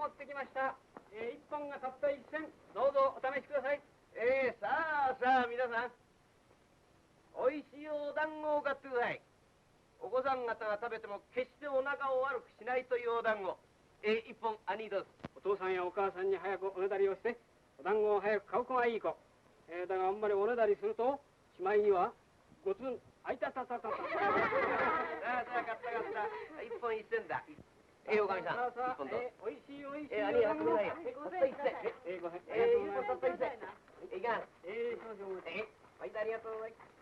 持ってきました。一本がたった一銭、どうぞお試しください。さあさあ皆さん、おいしいお団子を買ってください。お子さん方が食べても決してお腹を悪くしないというお団子。一本兄どうぞ。お父さんやお母さんに早くおねだりをして、お団子を早く買う子がいい子。だがあんまりおねだりすると、しまいには、ごつん、あいたたたたた。さあさあ買った買った。一本一銭だ。おかみさん、一本どうぞ。おいしいおいしい。兄やってくださいよ。たった一銭。一本たった一銭。いかん。少々お待ち。はい、ありがとうございます。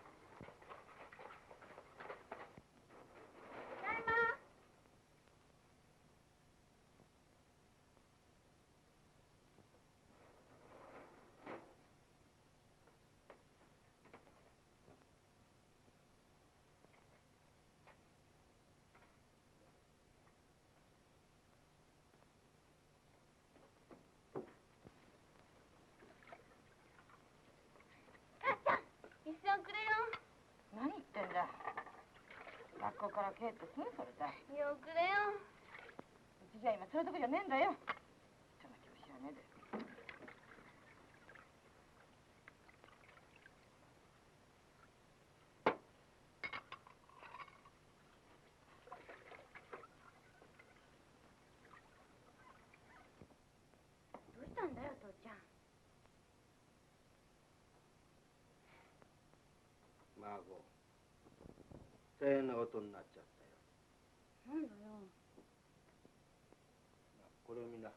一銭くれよ。何言ってんだ。学校から帰ってすぐそれだ。よくれよ。うちじゃ今そういうとこじゃねえんだよ。人の気も知らねえで。どうしたんだよ父ちゃん。孫、大変なことになっちゃったよ。なんだよ。これを見な。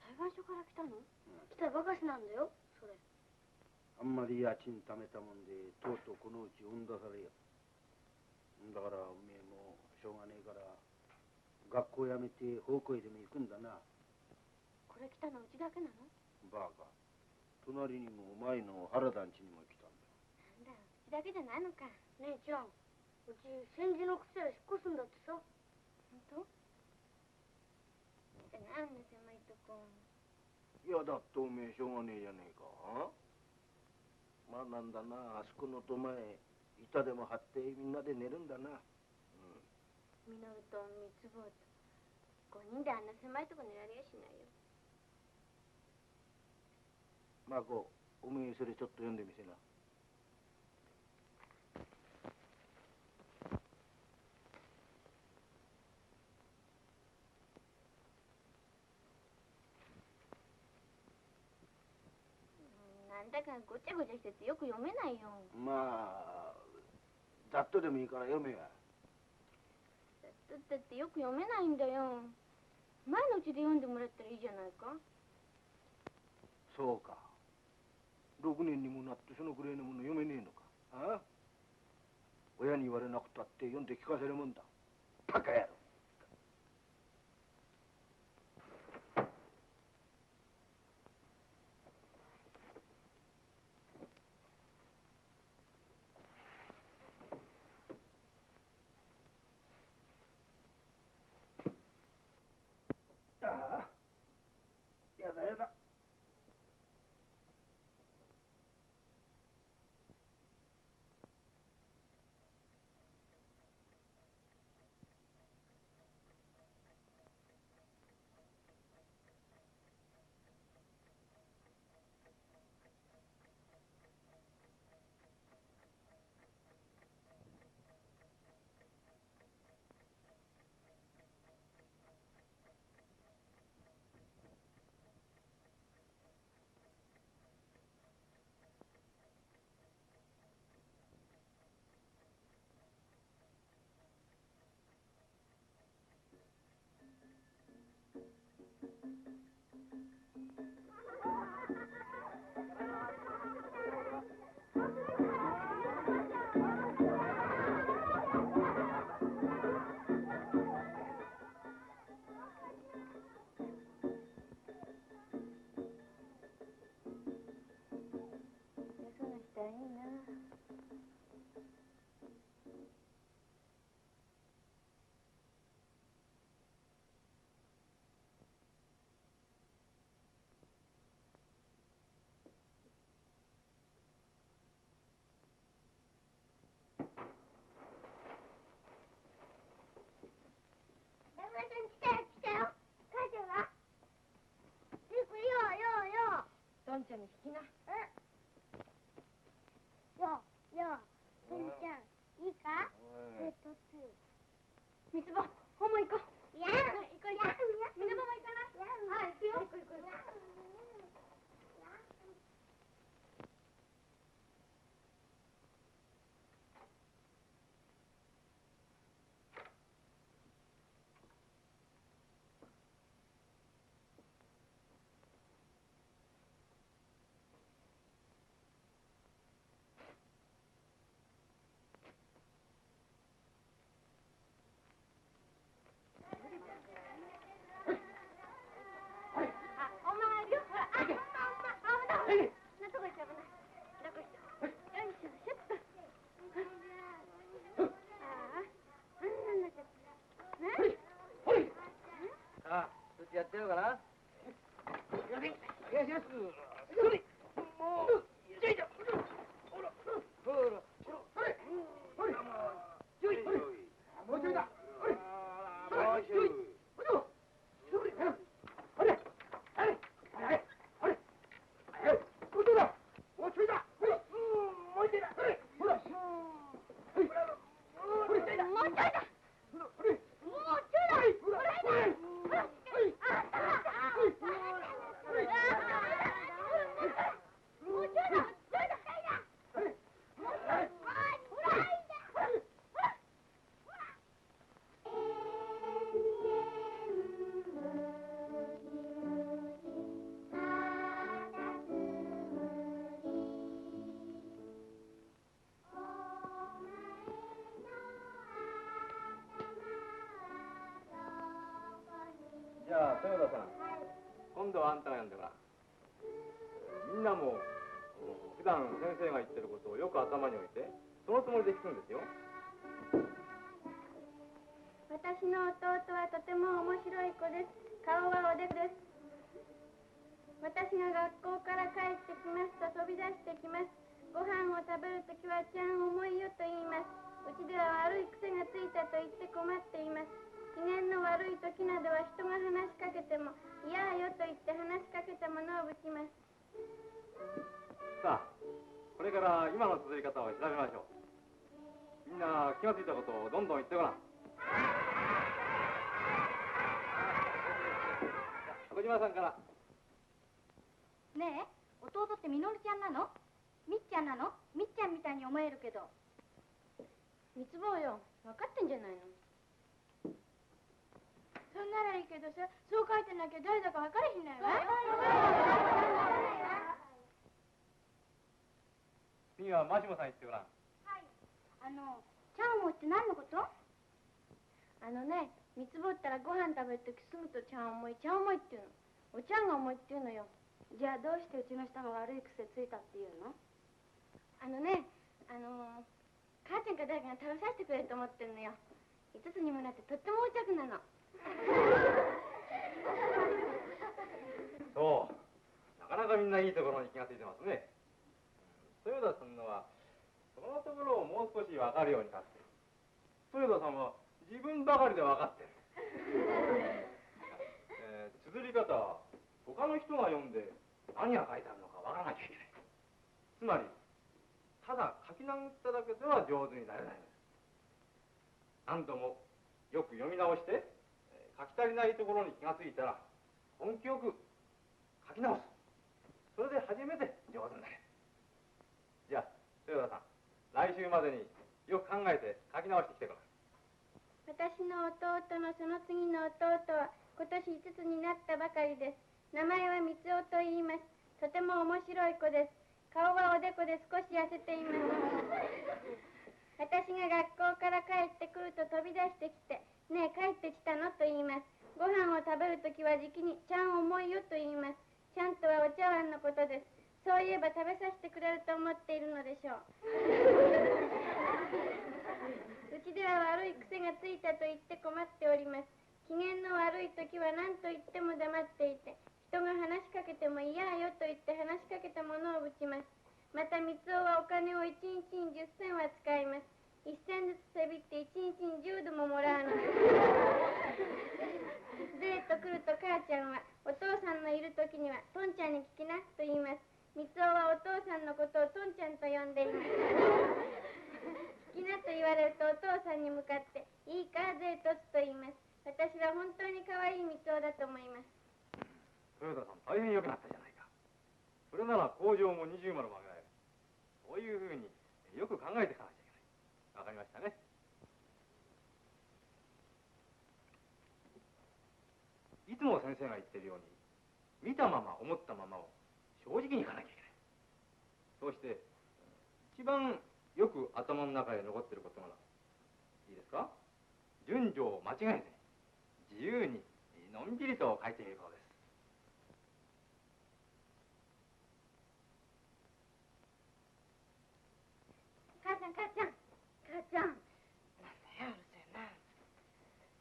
裁判所から来たの？来たばかしなんだよそれ。あんまり家賃貯めたもんでとうとうこのうち追ん出されよ。だからおめえもしょうがねえから学校辞めて奉公へでも行くんだな。これ来たのうちだけなの？バカ、隣にも前の原田ん家にも来たんだ。なんだうちだけじゃないのか。姉ちゃん、うち先時のくせ引っ越すんだってさ。本当？ってなんで狭いとこ。いやだっておめえしょうがねえじゃねえか。まあなんだな、あそこの戸前板でも張ってみんなで寝るんだな。みのると三つ坊と5人であんな狭いとこ寝られやしないよ。孫、おめえそれちょっと読んでみせな。なんだかごちゃごちゃしててよく読めないよ。まあざっとでもいいから読めや。ざっとだってよく読めないんだよ。前のうちで読んでもらったらいいじゃないか。そうか、6年にもなってそのくらいのもの読めねえのか。ああ、親に言われなくたって読んで聞かせるもんだ。バカ野郎。ああ、やだやだ。そうな人はいいな。に引きな。よう、文ちゃん、いいか？三つ葉、ホモ行こう。いや、行こう行こう。みんなも行かない？はい、行くよ。行こう行こう。さあ、そっちやってるのかな？よし、もう、よいしょ。ほら、もうちょいだ。じゃあ豊田さん、今度はあんたがやんだから。みんなも普段先生が言ってることをよく頭に置いて、そのつもりで聞くんですよ。私の弟はとても面白い子です。顔はおでこです。私が学校から帰ってきますと飛び出してきます。ご飯を食べるときはちゃん重いよと言います。うちでは悪い癖がついたと言って困っています。機嫌の悪い時などは人が話しかけても嫌よと言って話しかけたものをぶちます。さあ、これから今の続き方を調べましょう。みんな気がついたことをどんどん言ってごらん。小島さんから。ねえ、弟ってみのるちゃんなの？みっちゃんなの？みっちゃんみたいに思えるけど。三つ葉よ、分かってんじゃないの。そんならいいけどさ、そう書いてなきゃ誰だか分からへんのよ。次はマシモさん言ってごらん。はい。ちゃんおもいって何のこと？三つ葉ったらご飯食べるときすぐとちゃん重い、ちゃん重いっていうの。おちゃんが重いっていうのよ。じゃあどうしてうちの人が悪い癖ついたっていうの？母ちゃんか誰かが食べさせてくれると思ってるのよ。5つにもなってとっても横着なの。そう、なかなかみんないいところに気がついてますね。豊田さんのはそのところをもう少し分かるようになってる。豊田さんは自分ばかりで分かってる。綴り方は他の人が読んで何が書いてあるのか分からなきゃいけない。つまりただ書き殴っただけでは上手になれないのです。何度もよく読み直して書き足りないところに気がついたら根気よく書き直す。それで初めて上手になる。じゃあ豊田さん、来週までによく考えて書き直してきてください。私の弟のその次の弟は今年5つになったばかりです。名前は三尾と言います。とても面白い子です。顔はおでこで少し痩せています。私が学校から帰ってくると飛び出してきて、ねえ帰ってきたのと言います。ご飯を食べるときはじきにちゃん重いよと言います。ちゃんとはお茶碗のことです。そういえば食べさせてくれると思っているのでしょう。うちでは悪い癖がついたと言って困っております。機嫌の悪い時は何と言っても黙っていて、人が話しかけても嫌よと言って話しかけたものをぶちます。また三尾はお金を1日に10銭は使います。1銭ずつせびって1日に10度ももらうのです。デート来ると母ちゃんはお父さんのいる時にはトンちゃんに聞きなと言います。三尾はお父さんのことをとんちゃんと呼んでいます。好きなと言われるとお父さんに向かって「いいかぜいとつ」と言います。私は本当に可愛い三尾だと思います。豊田さん大変良くなったじゃないか。それなら工場も20丸曲げられる。そういうふうによく考えていかなきゃいけない。わかりましたね。いつも先生が言ってるように見たまま思ったままを正直にいかなきゃいけない。そうして一番よく頭の中へ残っていることがいいですか、順序を間違えて自由にのんびりと書いてみることです。母ちゃん母ちゃん母ちゃん。なんだようるせえな。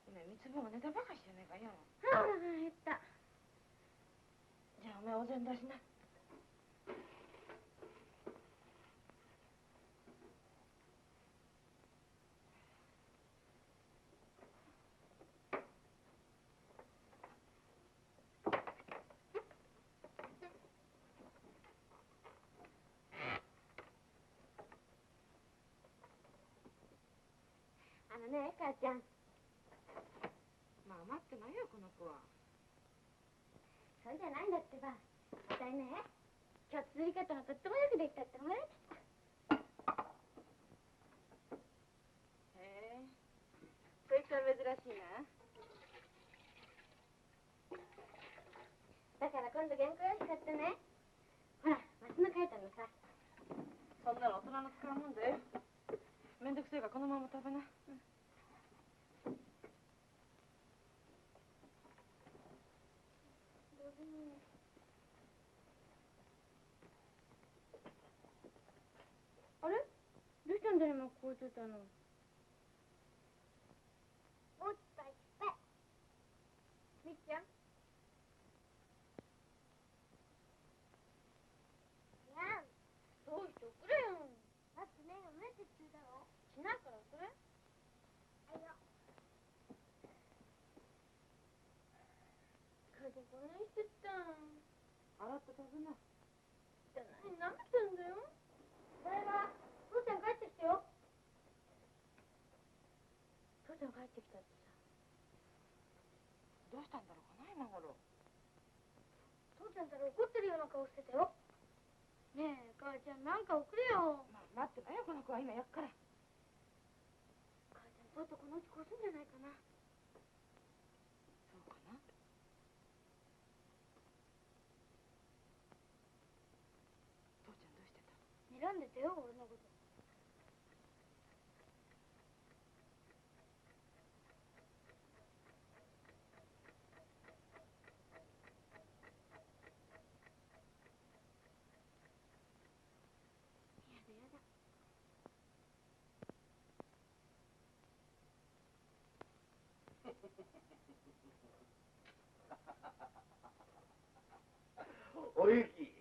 今三つ分がネタばかりしてねえかよ。ああ減った。じゃあお前お膳出しな。ねえ母ちゃん。まあ待ってないよこの子は。それじゃないんだってば。あたいね今日綴り方がとってもよくできたって思われてた。へえそいつは珍しいな。だから今度原稿用紙買ってね。ほらマスの書いたのさ。そんなの大人の使うもんだよ。めんどくせえからこのまま食べな。あれどうしたんだよ今こう言ってたの。おっぱいっぱい。みっちゃん。いやどうしておくれよ。だってね読めって言ってたろ。しないからそれ。はいよ。母ちゃんこんなにしてた。洗って食べな。じゃ何舐めてんだよ。それは父ちゃん帰ってきたよ。父ちゃん帰ってきたってさ。どうしたんだろうかな今頃。父ちゃんったら怒ってるような顔してたよ。ねえ母ちゃんなんか送れよ。まあ待ってないよこの子は今やっから。母ちゃんとうとうこのうち越すんじゃないかな。そうかな。父ちゃんどうしてた？睨んでたよ俺のこと。やだやだ。おゆき。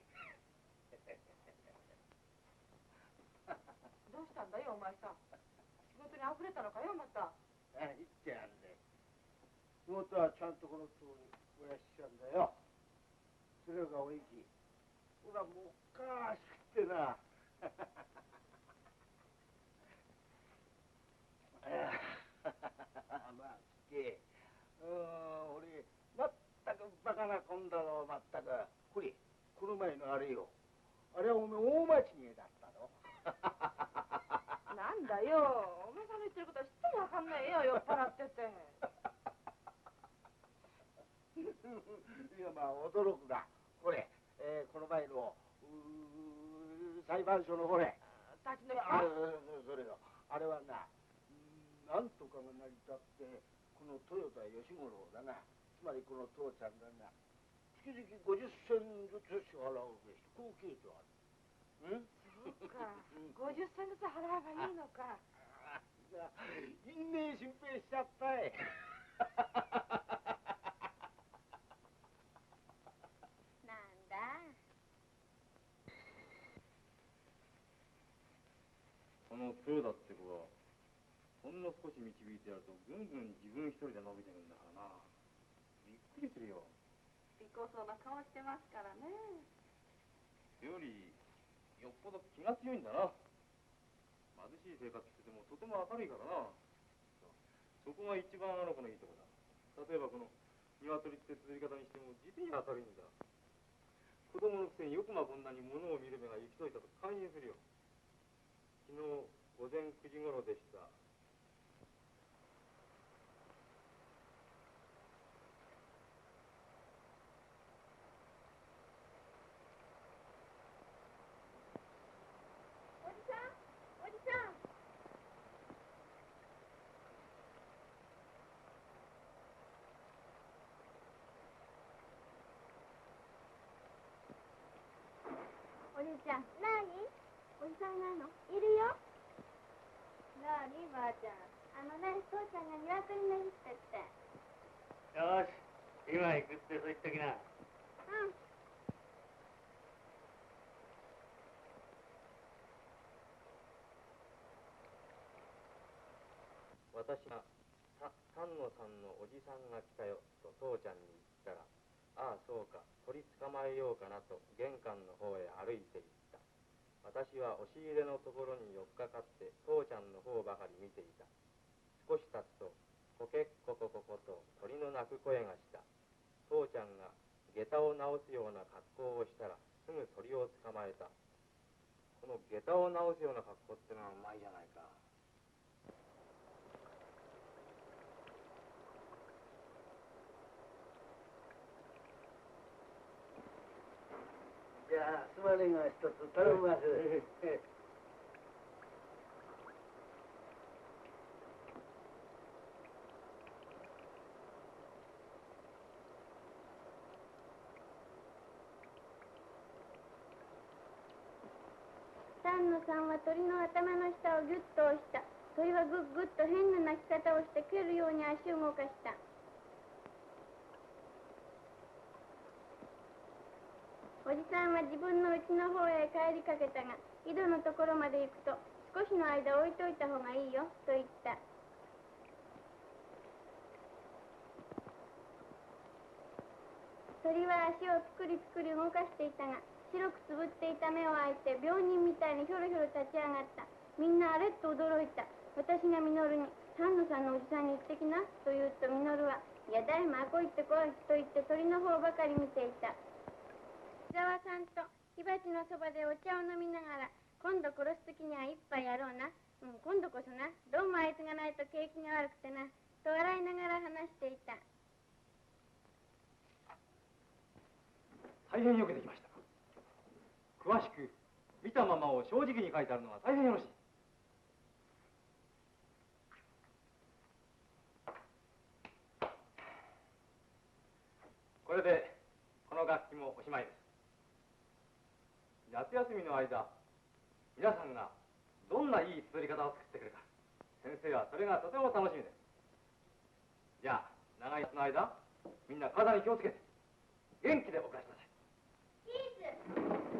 どうしたんだよお前さん。仕事にあふれたのかよまた。言ってやんね。仕事はちゃんとこの通りおやしちゃうんだよ。それがおゆき。ほらもうおかしくってな。まあ聞け。俺まったくバカなこんだろまったく。これこの前のあれよ。あれはおめえ大間違いだったの。なんだよお前さんの言ってることはちっともわかんないよ酔っ払ってて。いやまあ驚くな。これ、この前の裁判所のこれ立ち退きあそれよ。あれはななんとかが成り立ってこの豊田義五郎だな、つまりこの父ちゃんがな月々50銭ずつ支払うべしこう聞いてある。そうか50銭ずつ払えばいいのか。因縁心配しちゃったい。なんだ。この豊田って子はほんの少し導いてやるとぐんぐん自分一人で伸びてるんだからな。びっくりするよ。利口そうな顔してますからね。それよりよっぽど気が強いんだな。貧しい生活しててもとても明るいからな。そこが一番あの子のいいとこだ。例えばこの鶏って綴り方にしても実に明るいんだ。子供のくせによくこんなに物を見る目が行き届いたと感心するよ。昨日午前9時頃でした。おじちゃん。なに？おじさんいないの？いるよ。なにばあちゃん。父ちゃんが鶏の日ってって。よし、今行くってそう言っときな。うん。私が丹野さんのおじさんが来たよと父ちゃんに言ったら、ああそうか、鳥捕まえようかなと玄関の方へ歩いていった。私は押し入れのところに寄っかかって父ちゃんの方ばかり見ていた。少し経つとコケッココココと鳥の鳴く声がした。父ちゃんが下駄を直すような格好をしたらすぐ鳥を捕まえた。この下駄を直すような格好ってのはうまいじゃないか。じゃあすまねが一つ頼みます。丹野さんは鳥の頭の下をぎゅっと押した。鳥はぐっぐっと変な鳴き方をして蹴るように足を動かした。おじさんは自分の家の方へ帰りかけたが、井戸のところまで行くと、少しの間置いといた方がいいよと言った。鳥は足をつくりつくり動かしていたが、白くつぶっていた目を開いて病人みたいにひょろひょろ立ち上がった。みんなあれっと驚いた。私が稔に、丹野さんのおじさんに行ってきなと言うと、稔は、いやだいまこ行ってこいと言って鳥の方ばかり見ていた。伊沢さんと火鉢のそばでお茶を飲みながら、今度殺す時には一杯やろうな。今度こそな。どうもあいつがないと景気が悪くてな。と笑いながら話していた。大変よくできました。詳しく見たままを正直に書いてあるのが大変よろしい。これでこの楽器もおしまいです。夏休みの間、皆さんがどんないい綴り方を作ってくるか、先生はそれがとても楽しみです。じゃあ長い夏の間、みんな体に気をつけて元気でお暮らしください。「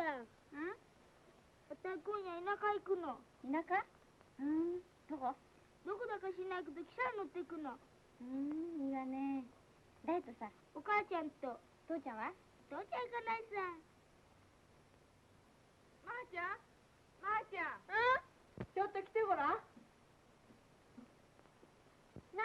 ゃん。あた今夜田舎行くの。田舎？どこ？どこだか知らないけど汽車に乗ってくの。いいわね。誰とさ？お母ちゃんと。父ちゃんは？父ちゃん行かないさ。まーちゃん、まーちゃん。ちょっと来てごらん。なに？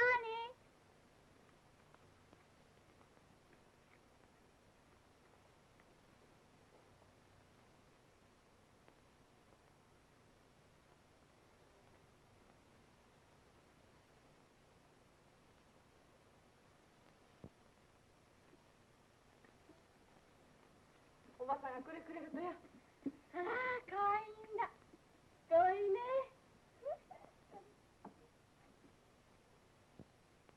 おばさんがくれるとよ。あら、かわいいんだ。遠いね。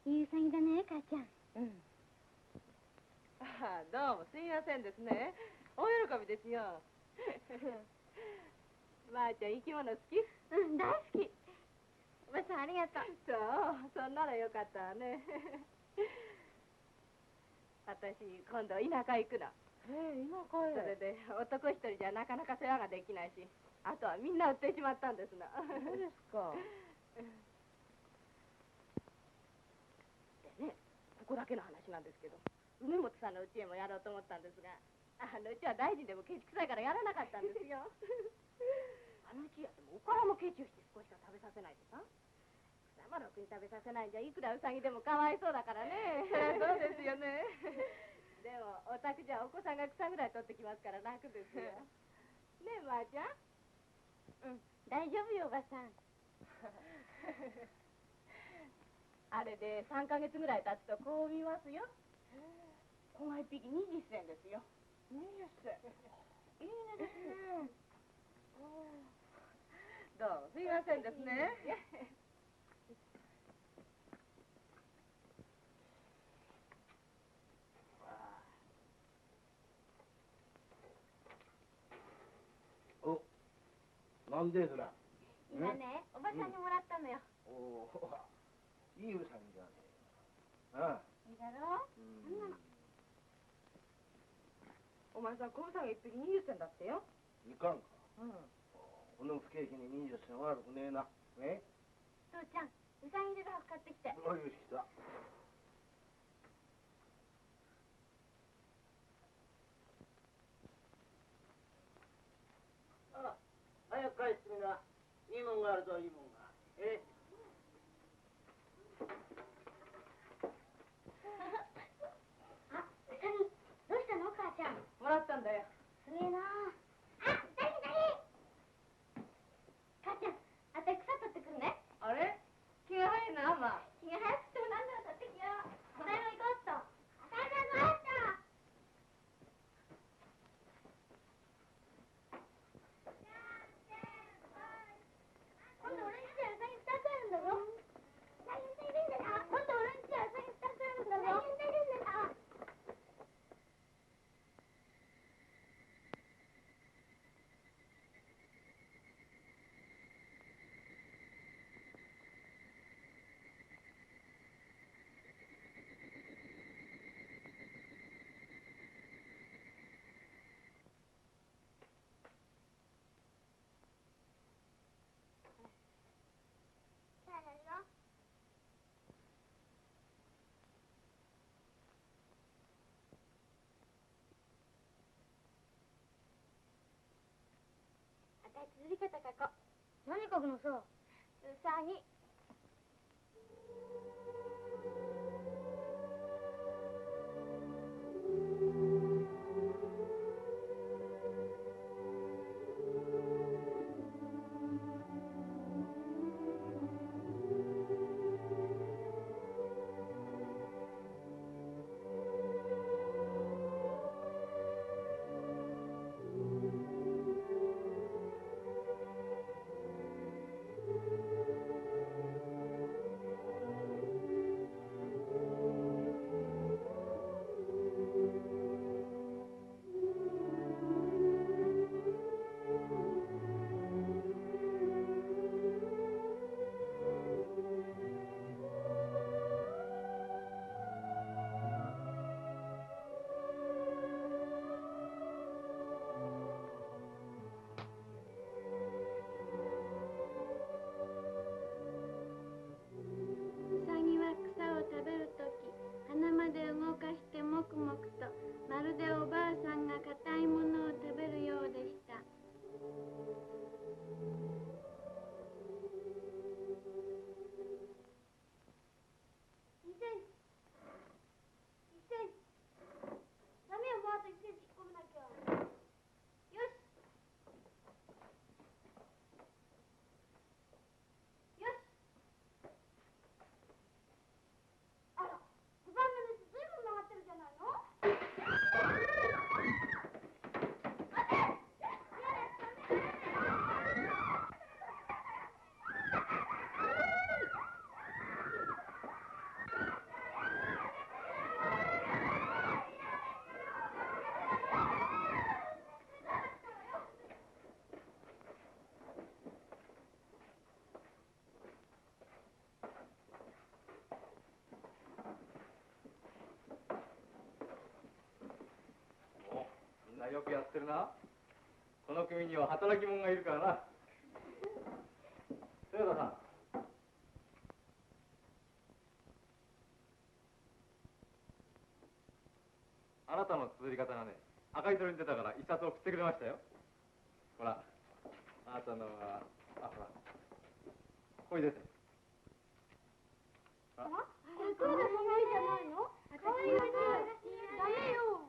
いいうさぎだね、母ちゃん。どうもすみませんですね。大喜びですよ。まーちゃん生き物好き？大好き。おばさんありがとう。そう、そんならよかったわね。私今度田舎行くの。田舎へ。それで男一人じゃなかなか世話ができないし、あとはみんな売ってしまったんですの。そうですか。でね、ここだけの話なんですけど、梅本さんの家へもやろうと思ったんですが、うちは大臣でもケチくさいからやらなかったんですよ。あのうちやってもおからもケチをして少しか食べさせないでさ。草もろくに食べさせないんじゃいくらウサギでもかわいそうだからね。そうですよね。でもお宅じゃお子さんが草ぐらい取ってきますから楽ですよ。ねえ、まーちゃん。大丈夫よ、おばさん。あれで3ヶ月ぐらい経つとこう見ますよ。子が1匹20銭ですよ。20銭。いいねですね。どうもすいませんですね。お、なんでそら。今ね、おばさんにもらったのよ。おお、いいうさぎだね。ああ。いいだろう？お前さん、小ウサギ1匹20銭だってよ。いかんか。この不景気に20銭は悪くねえな。ね。父ちゃん、うさぎ入れる箱買ってきて。よし、来た。早く帰ってみな。いいもんがあるぞ、いいもんが。あ、うさぎ、どうしたの、母ちゃん。もらったんだよ。すげえなあ。あ、うさぎ。母ちゃん、あた草取ってくるね。あれ？気が早いな、まあ。気が早くても何でも取ってきよう。お買い物行こうっと。お買い物行こうっと。今度俺んちはうさぎ2つあるんだぞ。うさぎいるんだぞ。今度俺んちはうさぎ2つあるんだぞ。うさぎいるんだぞ。さあやるよ。あたい綴り方書こう。何書くのさ？うさぎ。くやってるな。この組には働き者がいるからな。豊田さん。あなたの綴り方がね、赤い鳥に出たから一冊送ってくれましたよ。ほら、あなたのは、ほら、ここに出てる。これ豊田さんの絵じゃないの？かわいいわね。ダメよ。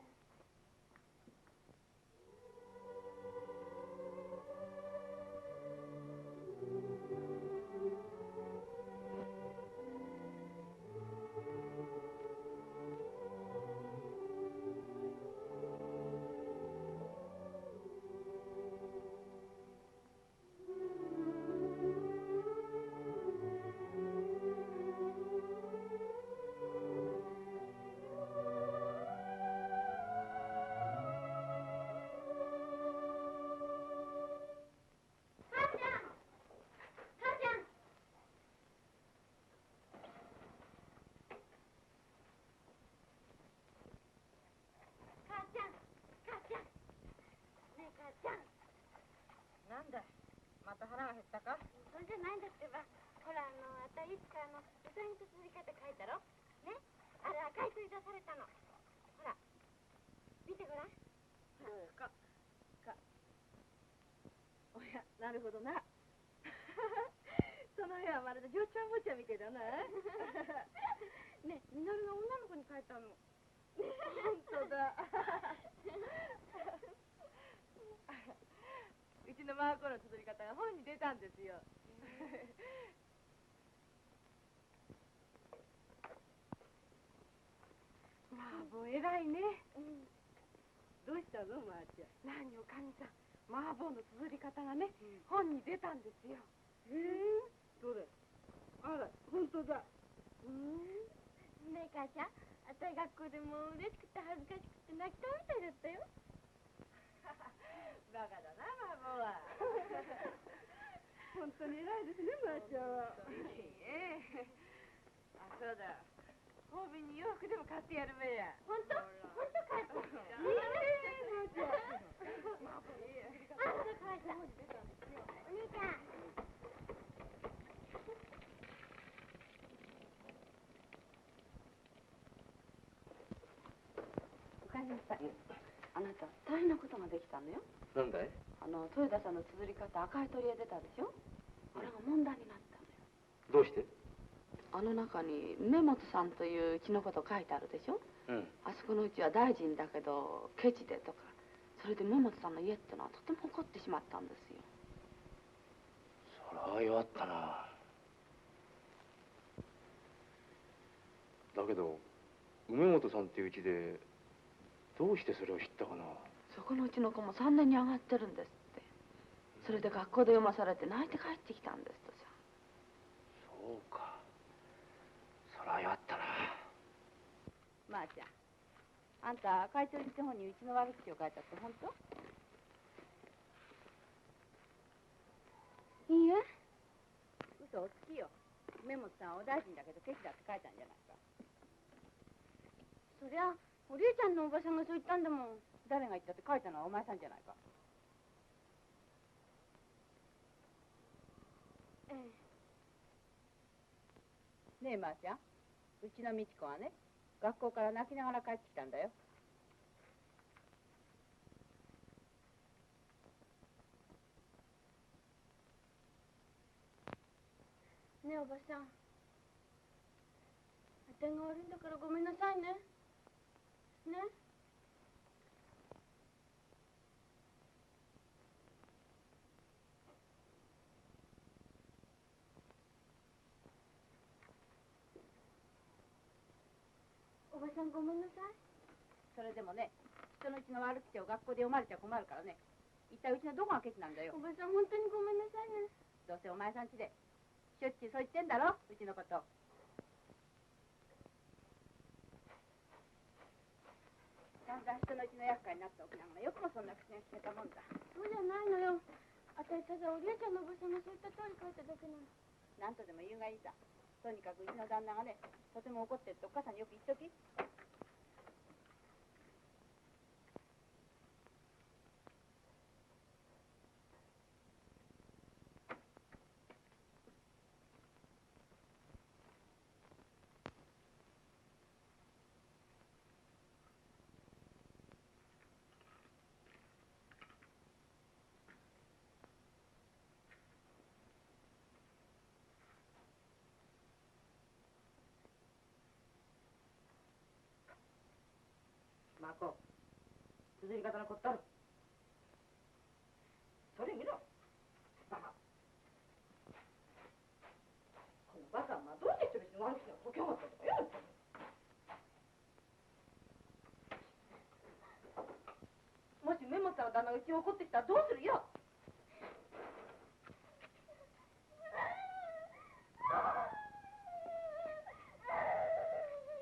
なんだ、また腹が減ったか？それじゃないんだってば。ほら、あたいつかうさぎと綴り方書いたろね。あれ赤い鳥出されたの。ほら、見てごらん。おや、なるほどな。その絵はまるで嬢ちゃん坊ちゃんみてえだな。ねえ、みのるが女の子に描いたの。本当だ。うちのマーコの綴り方が本に出たんですよ。まあ、もう偉いね。どうしたの、まーちゃん。何おかみさん、マーボーの綴り方がね、本に出たんですよ。どれ？あら、本当だ。ねえ、母ちゃん、あたい学校でも嬉しくて恥ずかしくて泣きたみたいだったよ。バカだな、マーボーは。本当に偉いですね、まーちゃんは。いいえ。あ、そうだ。ホービに洋服でも買ってやるべや。本当？本当かい？まーちゃん。あ、母ちゃん。お兄ちゃん。おかえりなさい。あなた、大変なことができたのよ。なんだい？豊田さんの綴り方、赤い鳥へ出たでしょ。あれが問題になったのよ。どうして？あの中に梅本さんといううちのこと書いてあるでしょ。あそこのうちは大臣だけどケチでとか、それで梅本さんの家ってのはとても怒ってしまったんですよ。そりゃ弱ったな。だけど梅本さんっていううちでどうしてそれを知ったかな。そこのうちの子も3年に上がってるんですって。それで学校で読まされて泣いて帰ってきたんですとさ。そうか。そりゃ弱ったな。まーちゃん、あんた赤い鳥って本にうちの悪口を書いたって本当？いいえ。嘘をつきよ。梅本さんはお大臣だけどケチだって書いたんじゃないか。そりゃ、おりえちゃんのおばさんがそう言ったんだもん。誰が言ったって書いたのはお前さんじゃないか。ええ。ねえ、まーちゃん。うちの美智子はね、学校から泣きながら帰ってきたんだよ。ねえ、おばさん。あたいが悪いんだからごめんなさいね。ね。おばさんごめんなさい。それでもね、人のうちの悪口を学校で読まれちゃ困るからね。一体うちのどこがケチなんだよ。おばさん本当にごめんなさいね。どうせお前さんちでしょっちゅうそう言ってんだろ、うちのこと。だんだん人のうちの厄介になっておきながらよくもそんな口が聞けたもんだ。そうじゃないのよ。あたいただおりえちゃんのおばさんがそう言った通り書いただけなの。なんとでも言うがいいさ。とにかくうちの旦那がね、とても怒ってるってお母さんによく言っとき。まこ綴り方のこったる。それ見ろ。バカ。このバカはどうして一人に悪口が解け上がったとか言うの。もしメモさんの旦那がうちに怒ってきたらどうするよ。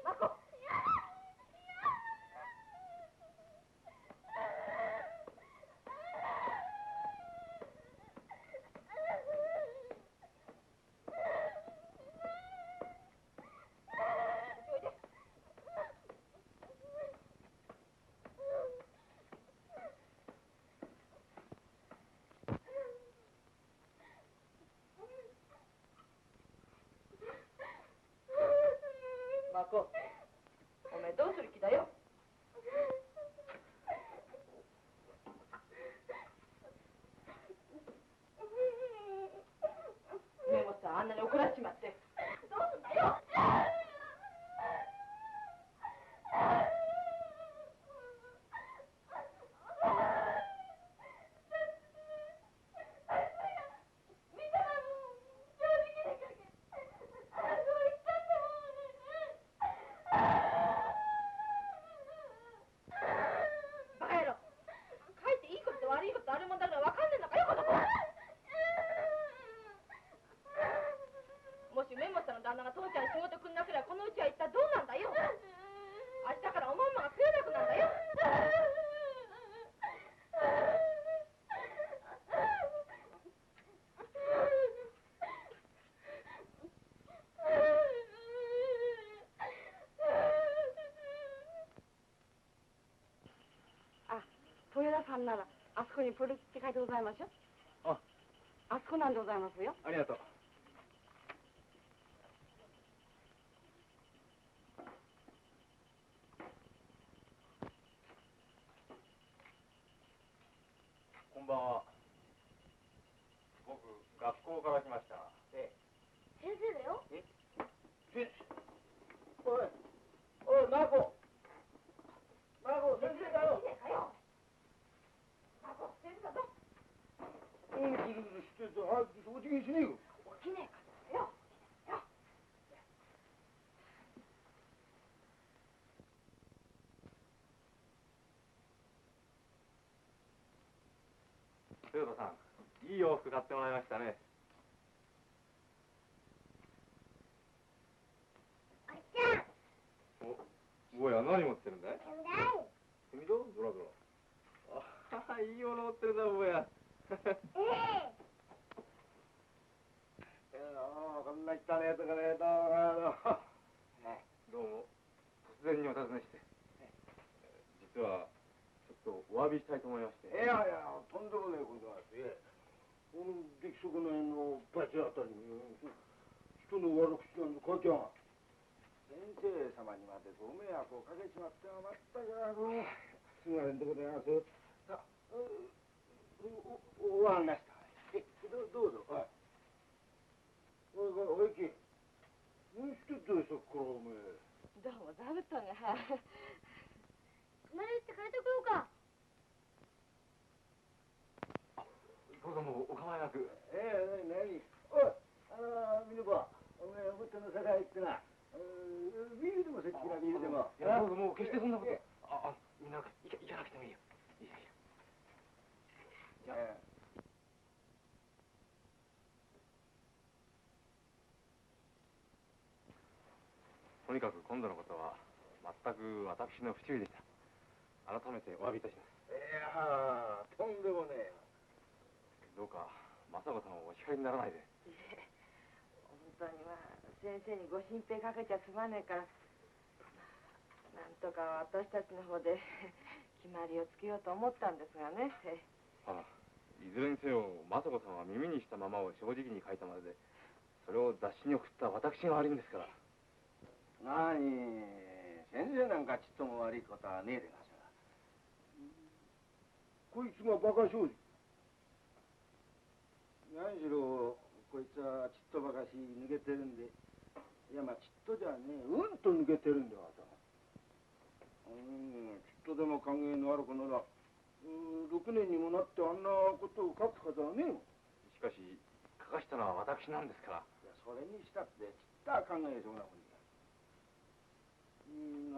マコ。マコ、おめえどうする気だよ。メモさんあんなに怒られちまってどうすんだよ。バカ野郎、書いていいことと悪いことあるもんだから分かんねえのかよこの子。もしメモさんの旦那が父ちゃんに仕事くんなければこのうちは一体どうなんだよ。明日からおまんまが食えなくなんだよ。あ、豊田さんならあそこにプルって書いてございましょ。あそこなんでございますよ。ありがとう。こんばんは。僕、学校から来ました。先生だよ。おい、おい、マコ。マコ、先生だよ。マコ、先生だぞ。知ってると、早く掃除にしねえよ。起きねえからよ。豊田さん、いい洋服買ってもらいましたね。おっちゃん。お、坊や何持ってるんだい？ちょうだい。君どう？どらどら。あ、いいもの持ってるぞ、坊や。こんな汚ねえとこねえと、どうも、突然にお尋ねして。実は、ちょっとお詫びしたいと思いまして。いやいや、とんでもねえことがあって、この出来損ないの罰当たりに、人の悪口なんて書いてある。先生様にまでご迷惑をかけちまってはまったからすまんでございます。さあ、終わりました。どうぞ。おいき、何してったよ、さっきからおめえ。どうも座布団が。隣行って借りてこようか。どうぞもうお構いなく。何おい、ミノバ、おめえ表の酒入ってな。ビールでもせっきなビールでも。いや、どうぞもう決してそんなこと。みんな行かなくてもいいよ。いいよ。じゃあ。とにかく今度のことは全く私の不注意でした。改めてお詫びいたします。いやとんでもねえ。どうか雅子さんをお叱りにならないで。いえ、本当に先生にご心配かけちゃすまねえから、なんとか私たちの方で決まりをつけようと思ったんですがね。いずれにせよ雅子さんは耳にしたままを正直に書いたまでで、それを雑誌に送った私が悪いんですから。何、先生なんかちっとも悪いことはねえでがしゃ。こいつがバカ正直。何しろこいつはちっとばかし抜けてるんで、いやまあちっとじゃねえ、うんと抜けてるんだわ。ちっととでも考えのある子なら、6年にもなってあんなことを書く方はねえもん。しかし書かしたのは私なんですから。いや、それにしたってちった考えそうなもんだ。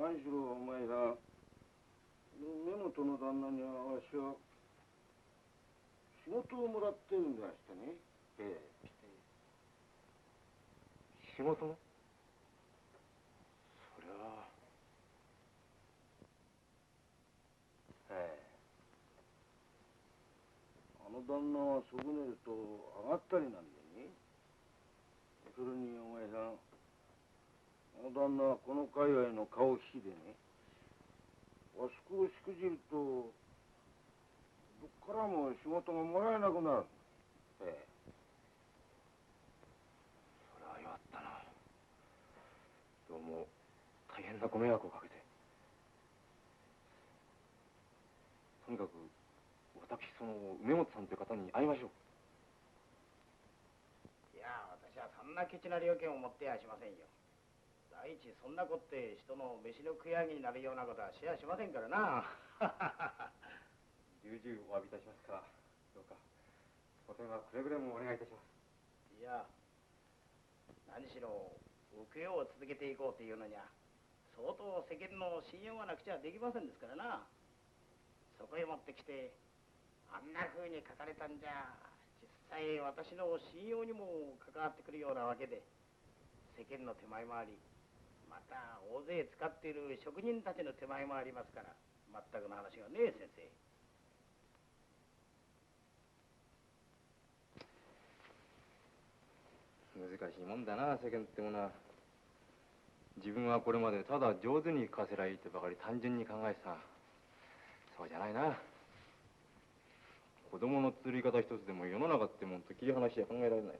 何しろお前さ、根本の旦那にはわしは仕事をもらってるんだしてね。ええ。仕事も？そりゃあ。ええ。あの旦那はそこねると上がったりなんでね。それにお前さん、あの旦那はこの界隈の顔利きでね、あそこをしくじるとどっからも仕事がもらえなくなる。ええ。それは弱ったな。どうも大変なご迷惑をかけて。とにかく私その梅本さんという方に会いましょう。いや、私はそんなケチな了見を持ってやしませんよ。第一そんなこって人の飯の食い上げになるようなことはしやしませんからな。重々お詫びいたしますから、どうかお手はくれぐれもお願いいたします。いや、何しろ浮世を続けていこうというのには相当世間の信用がなくちゃできませんですからな。そこへ持ってきてあんな風に書かれたんじゃ実際私の信用にも関わってくるようなわけで、世間の手前もあり、また大勢使っている職人たちの手前もありますから、全くの話がねえ、先生。難しいもんだな、世間ってものは。自分はこれまでただ上手に書かせりゃいいってばかり単純に考えてた。そうじゃないな。子供の綴り方一つでも世の中ってもんと切り離しや考えられない。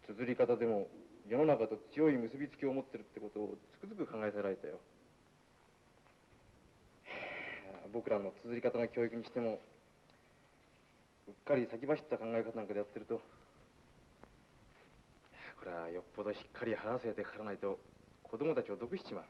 綴り方でも世の中と強い結びつきを持ってるってことをつくづく考えさせられたよ。僕らの綴り方の教育にしてもうっかり先走った考え方なんかでやってると、これはよっぽどしっかり腹据えて書かないと子供たちを毒しちまう。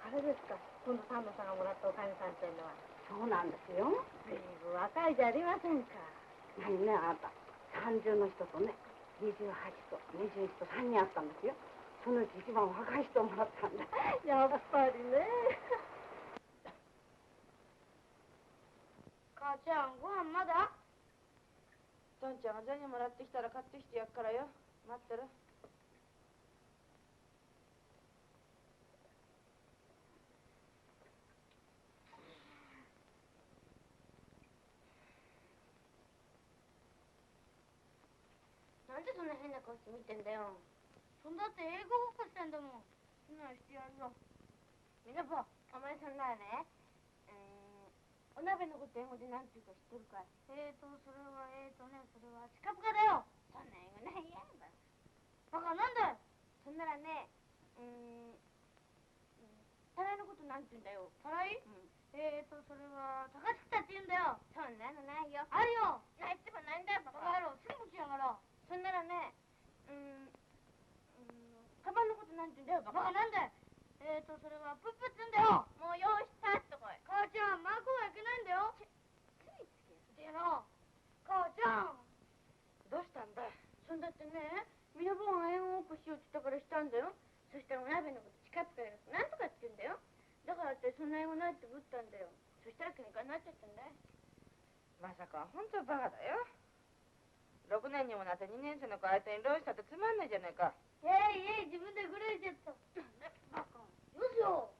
あれですか、今度丹野さんがもらったおかみさんっていうのは。そうなんですよ。随分若いじゃありませんか。何ね、あなた30の人とね、28と21と3人あったんですよ。そのうち一番若い人をもらったんだ。やっぱりね。母ちゃん、ご飯まだ？トンちゃんが銭もらってきたら買ってきてやっからよ。待ってる。なんでそんな変な顔して見てんだよ。そんだって英語ごっこしてんだもん。そんなのしてやるよ。みなぽ、お前さんならね、お鍋のこと英語でなんていうか知ってるかい？それはチカプカだよ。そんな英語ないやんば。バカなんだよ。そんならね、たらいのことなんて言うんだよ。たらい？それは高しくたって言うんだよ。そんなのないよ。あるよ。ないってばないんだよ、バカ野郎。すぐ持ちやがら。そんならね、カバンのことなんて言うんだよ、バカなんだよ。それはプップって言うんだよ。もうよし、さっとこい。母ちゃん、マークはいけないんだよ。ついつけやろ。母ちゃん。どうしたんだい？そんだってね、みなぼんが英語ごっこしようって言ったからしたんだよ。そしたらお鍋のことチカプカやるとなんとかって言うんだよ。だからってそんな英語ないってぶったんだよ。そしたら喧嘩になっちゃったんだよ。まさか本当バカだよ。6年にもなって2年生の子相手に浪したってつまんないじゃないか。自分でグレーちゃった。バカ。よしよ。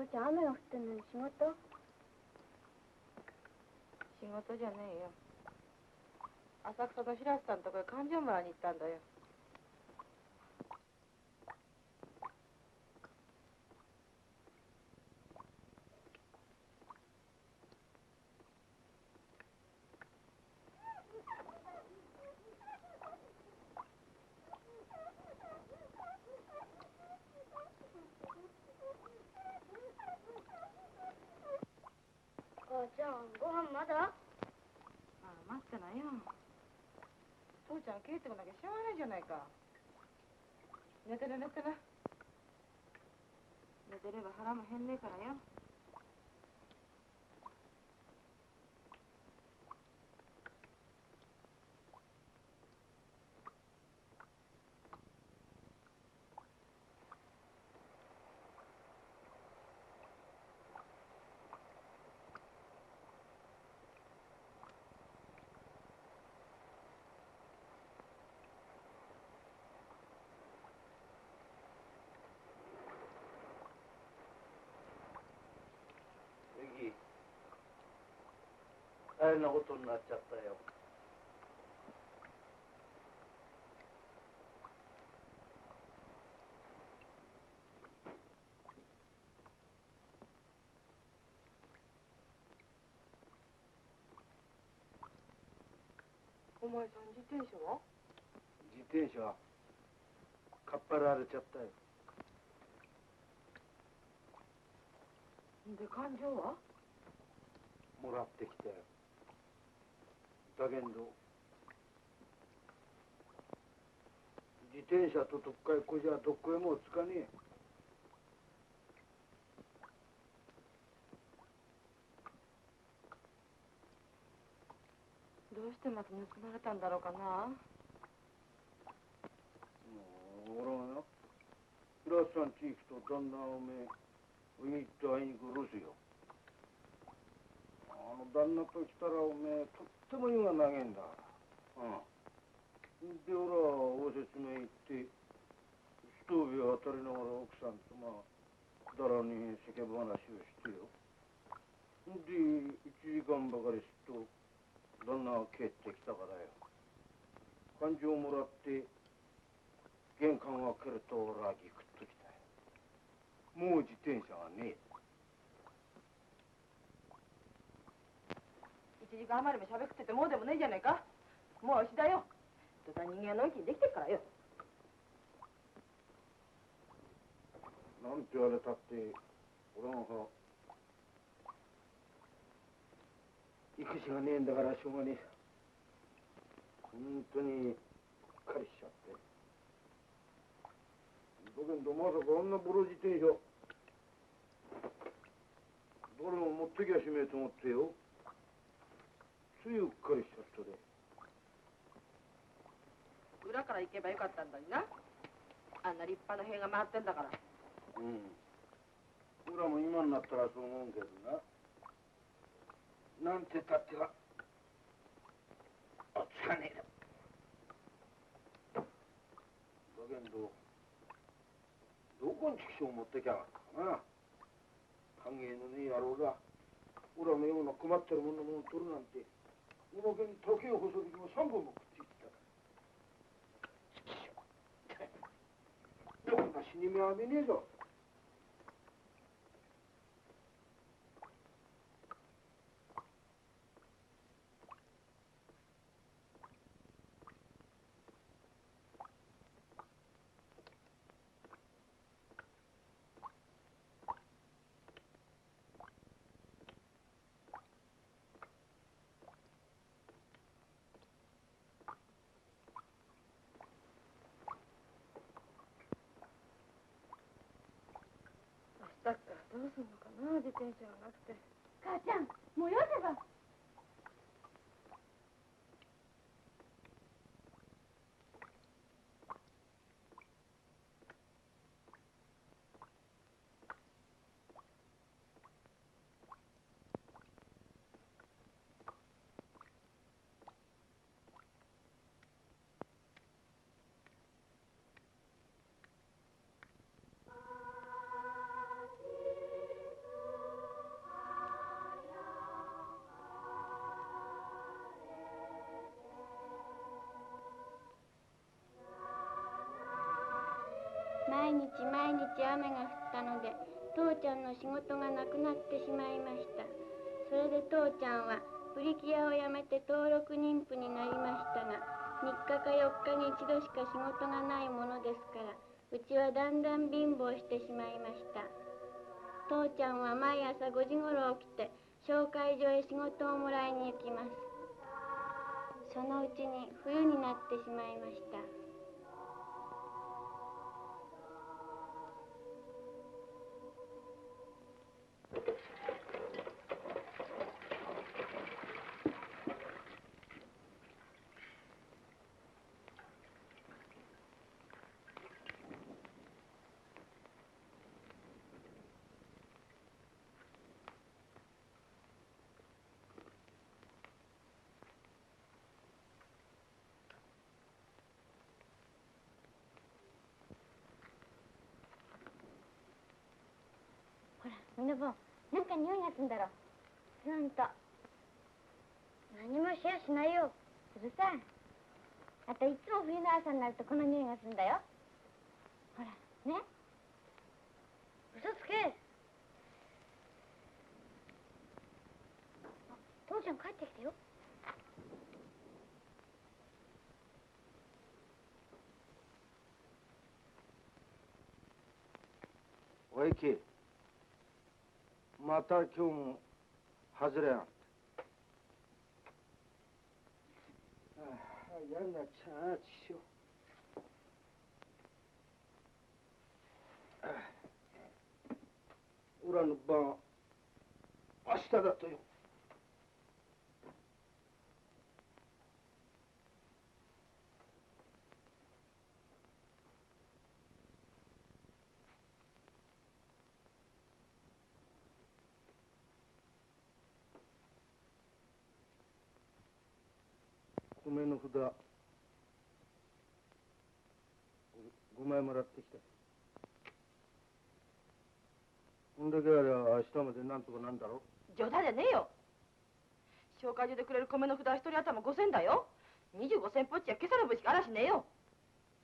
父ちゃん雨が降ってんのに仕事？仕事じゃねえよ。浅草の白洲さんとこへ勘定村に行ったんだよ。母ちゃん、ご飯まだ？ああ、待ってなよ。父ちゃん帰ってこなきゃしょうがないじゃないか。寝てる寝てる。寝てれば腹も減んねえからよ。大変なことになっちゃったよ。お前さん自転車は？自転車かっぱられちゃったよ。で勘定は？もらってきたよ。だけど自転車とどっかへこじゃどっこへもつかねえ。どうしてまた盗まれたんだろうかな。俺はな、浦さんち行くと旦那おめえ海行って会いに来るすよ。旦那と来たらおめえとっても湯が長えんだ。で俺は応接間行ってストーブを当たりながら奥さんとくだらねえ世間話をしてよ。で1時間ばかりすると旦那が帰ってきたからよ。勘定をもらって玄関を開けると俺はギクッときたよ。もう自転車がねえ。1時間余りもしゃべくっててもうでもねえじゃねえか。もう牛だよ。人さん人間のんきにできてるからよ。なんて言われたって俺は行くしがねえんだからしょうがねえ。本当にうっかりしちゃって。だけどまさかあんなボロ自転車誰も持ってきゃしめえと思ってよ。ついうっかりしちゃったで。裏から行けばよかったんだにな。あんな立派な塀が回ってんだから。裏も今になったらそう思うけどな。なんて言ったってはつかねえだ。だけどどこに畜生持ってきやがったかな。歓迎のねえ野郎が俺らのような困ってるものを取るなんて。おまけに竹を細引きも3本もくっついてた。どんな死に目は見ねえぞ。明日からどうすんのかな、自転車がなくて。母ちゃん、もうよせば。毎日毎日雨が降ったので父ちゃんの仕事がなくなってしまいました。それで父ちゃんはブリキ屋を辞めて登録妊婦になりましたが、3日か4日に1度しか仕事がないものですから、うちはだんだん貧乏してしまいました。父ちゃんは毎朝5時ごろ起きて紹介所へ仕事をもらいに行きます。そのうちに冬になってしまいました。みのぼん、なんか匂いがするんだろ。ほんと。何もしやしないよ。するさ。あといつも冬の朝になるとこの匂いがするんだよ。ほら、ね。嘘つけ。あ、父ちゃん帰ってきたよ。おいき。また今日も外れやん。嫌になっちゃうな、ちくしょう。裏の晩、明日だとよ。米の札5枚もらってきた。こんだけありゃ明日までなんとかなんだろ。冗談じゃねえよ。紹介所でくれる米の札一人頭5000だよ。25銭ポッチや今朝の分しかあらしねえよ。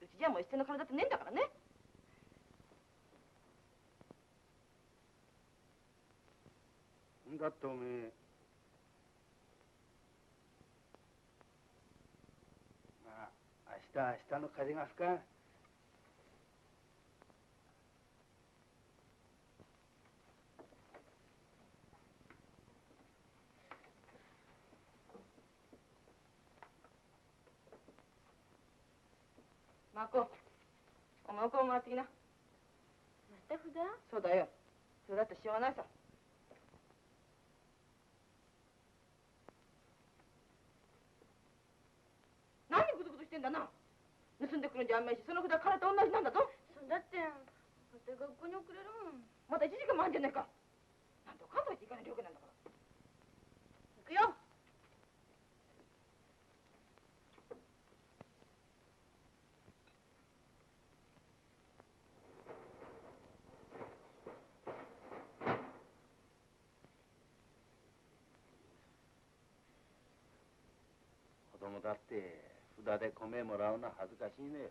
うちじゃもう一銭の金だってねえんだからね。だっておめえまあ明日の風が吹かん。マコ、お前お米もらってきな。また札？そうだよ。それだってしょうがないさ。何グズグズしてんだな。盗んでくるんじゃあんまいし、その札金と同じなんだぞ。だって学校に送れるもん。まだ1時間もあんじゃねえか。なんとかんといっていかない了解なんだから。行くよ。子供だって札で米もらうのは恥ずかしいねよ。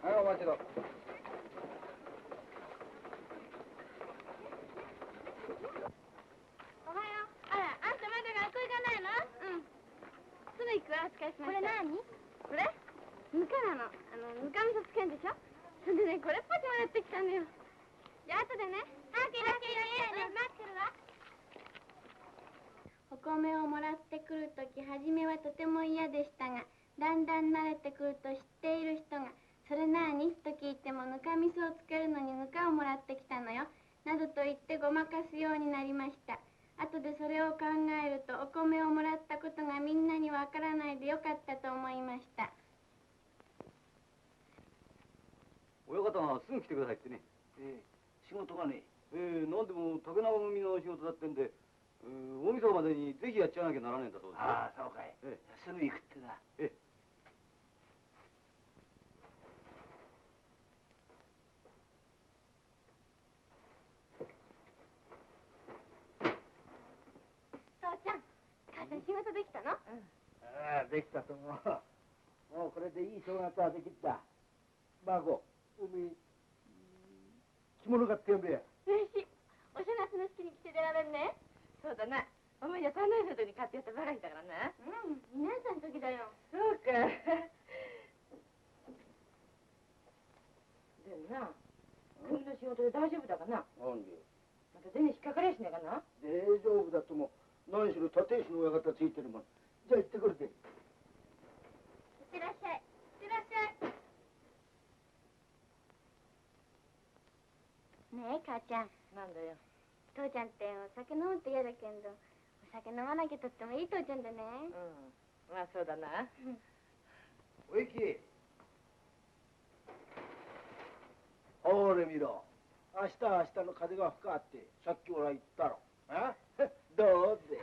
はい、お待ちど。おはよう。あら、あんたまだ学校行かないの？うん。すぐ行くわ、お疲れ様。これ何？これ？ぬかなの。ぬか味噌つけんでしょ？それでね、これっぽっちもらってきたのよ。じゃあ後でね。待ってるわ。お米をもらってくるとき、初めはとても嫌でしたが、だんだん慣れてくると知っている人が、それなにと聞いてもぬか味噌をつけるのにぬかをもらってきたのよ。などと言ってごまかすようになりました。後でそれを考えるとお米をもらったことがみんなにわからないでよかったと思いました。親方がすぐ来てくださいってね。仕事がね。何でも竹縄組の仕事だってんで、大晦日までにぜひやっちゃわなきゃならねえんだそうです。ああ、そうかい。すぐ行くってな。ええ。父ちゃん、母ちゃん仕事できたの？ああ、できたと思う。もうこれでいい正月はできった。孫、おめえ、着物買ってやんべや。嬉しい。お正月の式に着て出られるね。そうだな。お前じゃ3年生の時に買ってやったばかりだからな。うん、2年生の時だよ。そうか。でもな、君の仕事で大丈夫だかな？なんで？また全然引っかかりやしねえかな？大丈夫だとも。何しろ立石の親方ついてるもん。じゃあ行ってくるで。いってらっしゃい。いってらっしゃい。ねえ、母ちゃん。なんだよ。父ちゃんってお酒飲むって嫌だけど、お酒飲まなきゃとってもいい父ちゃんだね。うん。まあそうだな。おいき。ほれ見ろ。明日の風が吹かって、さっき俺は言ったろ。あどうぜ。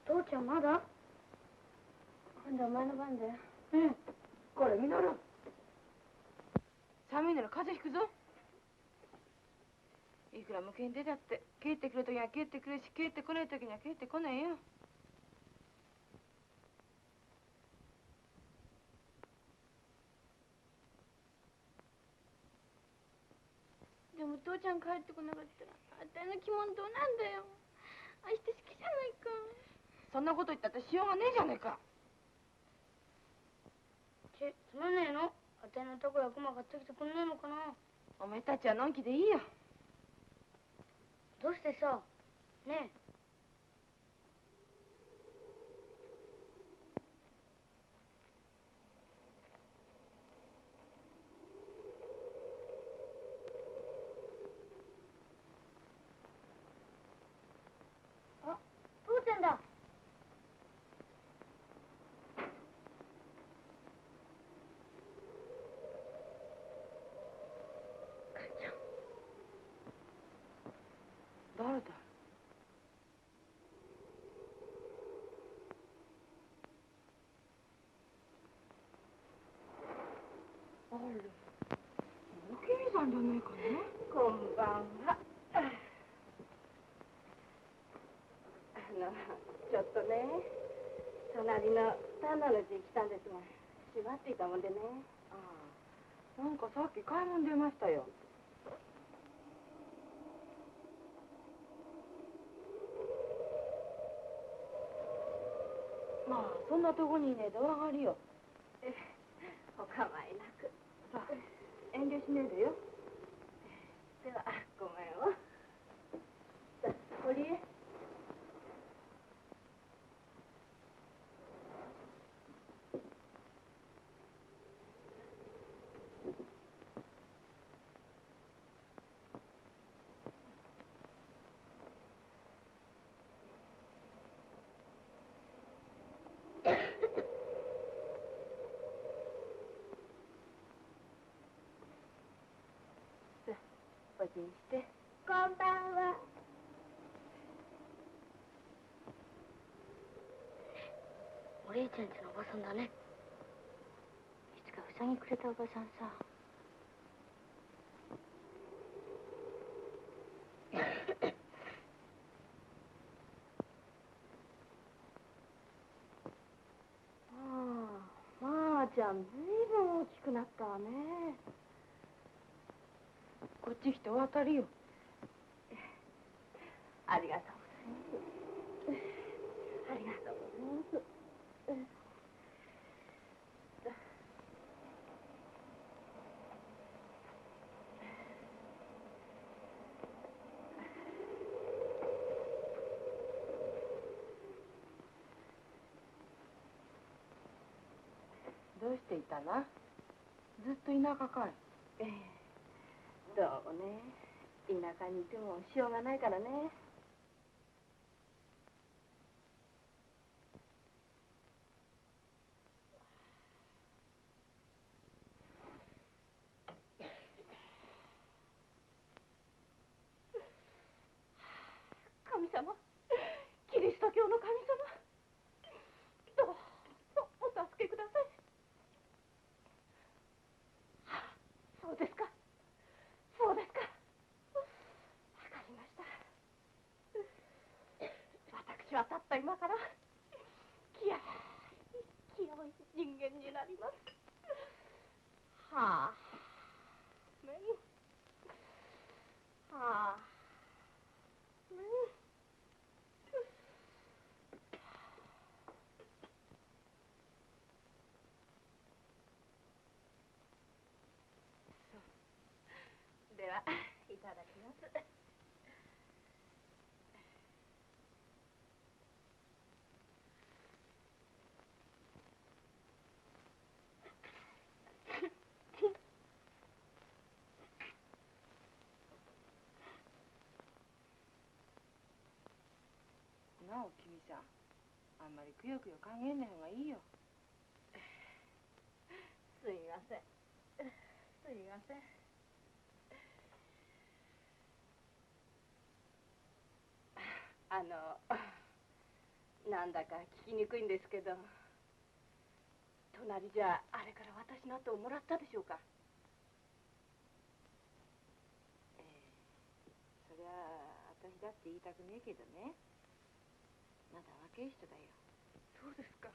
父ちゃんまだ？今度はお前の番だよ。うん。これ、みのる。寒いなら風邪ひくぞ。いくら向けに出たって、帰ってくるときには帰ってくるし、帰ってこないときには帰ってこないよ。でも父ちゃん帰ってこなかったら、あたいの着物どうなんだよ。明日式じゃないか。そんなこと言ったってしようがねえじゃねえか。つまんねえの？あたいのとこや熊買ってきてくんねえのかな？お前たちはのんきでいいよ。どうしてさ？ねえ。あ、父ちゃんだ。誰だ？あら、おきみさんじゃねえかね。こんばんは。ちょっとね、隣の丹那の家に来たんですが、閉まっていたもんでね。ああ、なんかさっき買い物出ましたよ。まあ、そんなとこにいねえでお上がりよ。お構いなく。さあ、遠慮しねえでよ。では、ごめんを。さあ、堀江。おじにして。こんばんは。お姉ちゃんちのおばさんだね。いつかうさぎくれたおばさんさ。あゃん、ずいぶん大きくなったわね。こっち来てお渡りよ。ありがとうございます。ありがとうございます。どうしていたな？ずっと田舎かい？どうもね、田舎にいてもしようがないからね。神様、キリスト教の神様、どうぞお助けください。そうですか、そうですか。わかりました。私はたった今から清い人間になります。はあ、ねん。はあ、ねん。では、いただきます。なお、君さん、あんまりくよくよ考えない方がいいよ。すいません。すいません。なんだか聞きにくいんですけど、隣じゃあれから私の後をもらったでしょうか？そりゃあ私だって言いたくねえけどね、まだ若い人だよ。そうですか。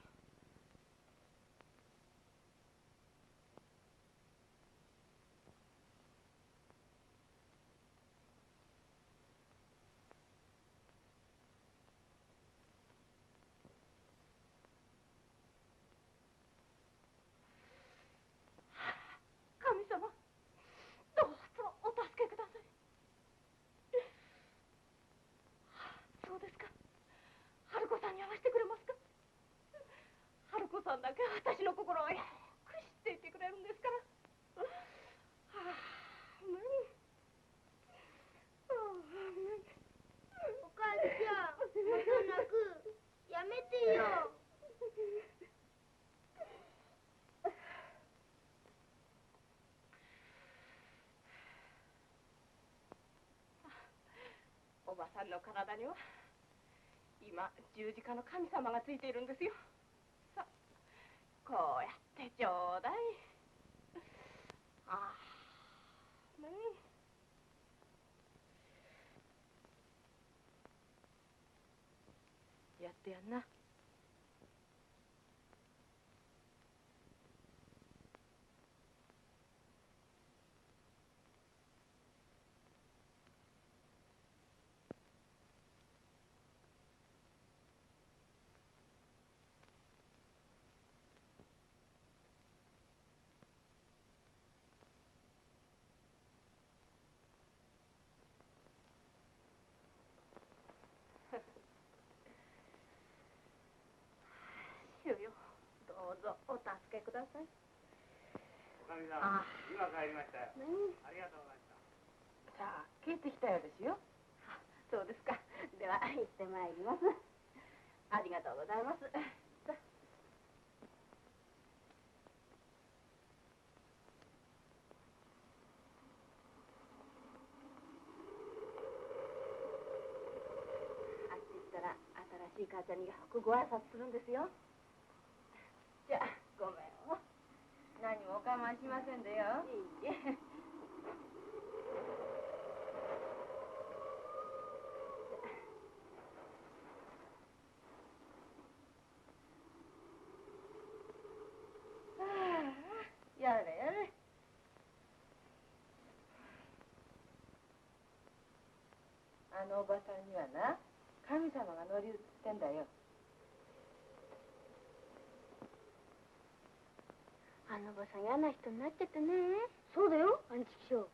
神様、どうぞお助けください。そうですか。春子さんに会わせてくれますか？春子さんだけ私の心をよく知っていてくれるんですから。お母ちゃん、また泣く。やめてよ。おばさんの体には今十字架の神様がついているんですよ。さあ、こうやってちょうだい。ああ、ねえ。やってやんな。主よ、どうぞお助けください。おかみさん、今帰りましたよ。ありがとうございました。さあ、帰ってきたようですよ。そうですか。では行ってまいります。ありがとうございます。さあ。あっち行ったら新しい母ちゃんによくご挨拶するんですよ。じゃあごめんを。何もお構いしませんでよ。いいえ。ああ、あのおばさんにはな、神様が乗り移ってんだよ。あのおばさん嫌な人になっちゃったね。そうだよ、アンチキショー。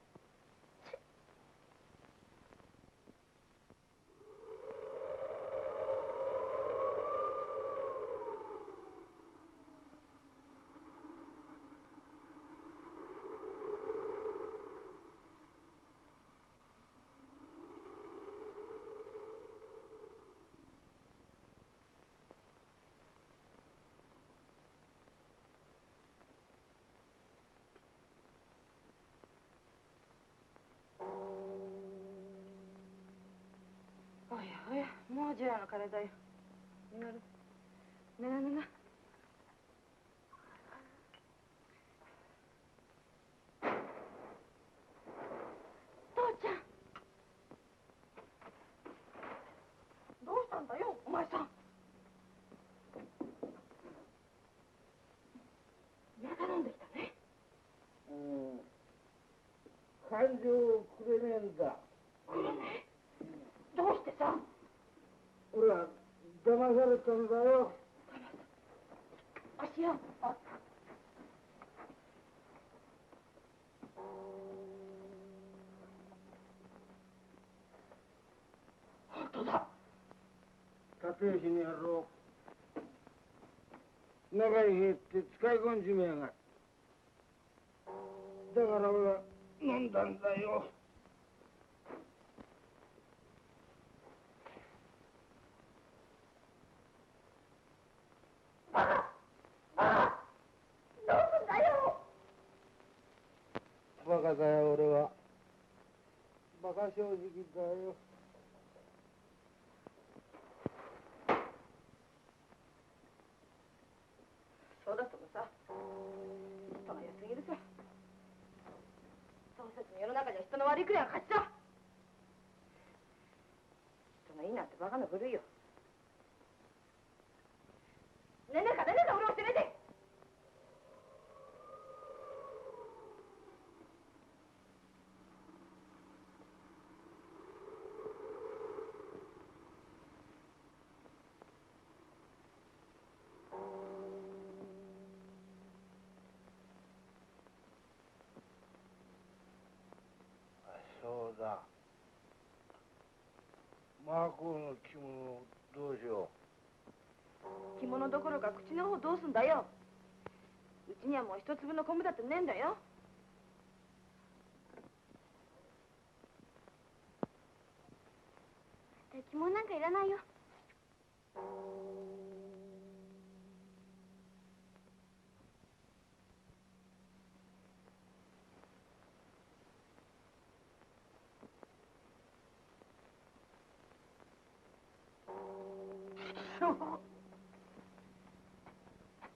おやおや、もうじゃあの鐘だよ。寝なる。寝な寝な。父ちゃん。どうしたんだよ、お前さん。また飲んできたね。感情をくれねえんだ。これね。どうしてさ。ほら、騙されたんだよ。足よ。本当だ。立石にやろう。中に入って使い込んじめやがる。だから俺は飲んだんだよ。バカだよ、俺は。バカ正直だよ。そうだともさ、人が良すぎるさ。そうせずに世の中じゃ人の悪いくらいが勝ちさ。人がいいなんてバカの古いよ。ねねかねねか俺を捨てねて。そうだ。マーコーの着物どうしよ着物どころか口の方どうすんだよ。うちにはもう一粒の米だってねえんだよ。着物なんかいらないよ。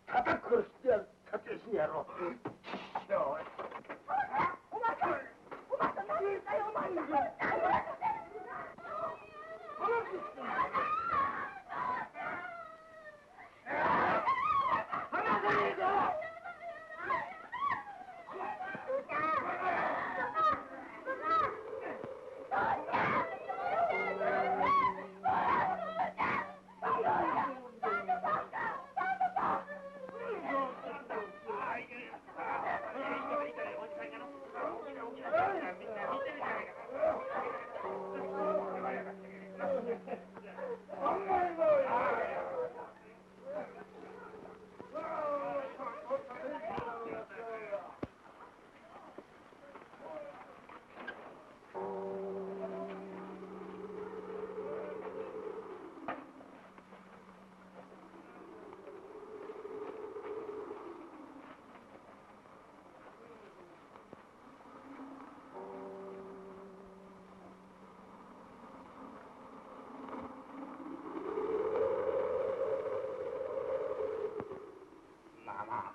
叩く殺してやる。立石やろう。お前さん何言ったよ、お前さん。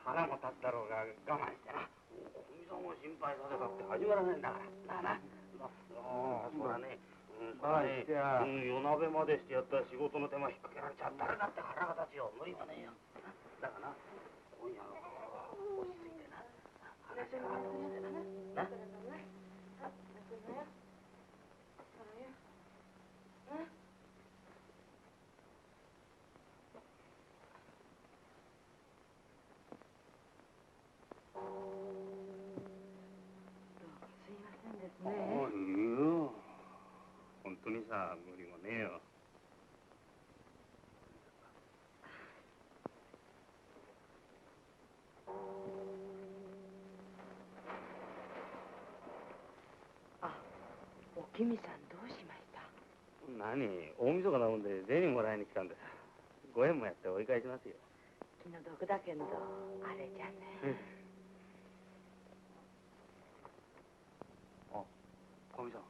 腹も立ったろうが我慢してな。おみさんを心配させたって始まらないんだから。なあな。そうだね。夜鍋までしてやった仕事の手間引っ掛けられちゃ誰だって腹が立つよ。無理はねえよ。だからな、今夜の落ち着いてな。話があるな。君さんどうしました？何、大晦日なもんで銭もらいに来たんです。ご縁もやって追い返しますよ。気の毒だけど、あれじゃね。あ、おかみさん、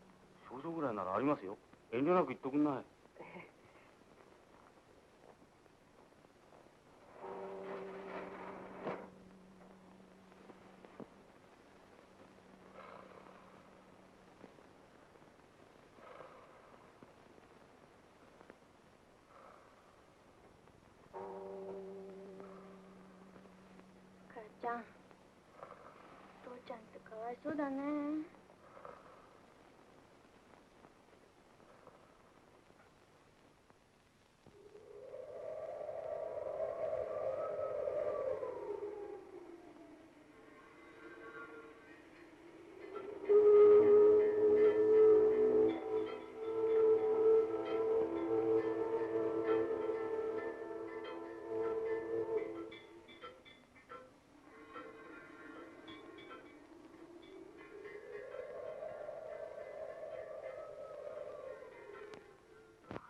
少々ぐらいならありますよ。遠慮なく言っとくんない。母ちゃん、父ちゃんってかわいそうだね。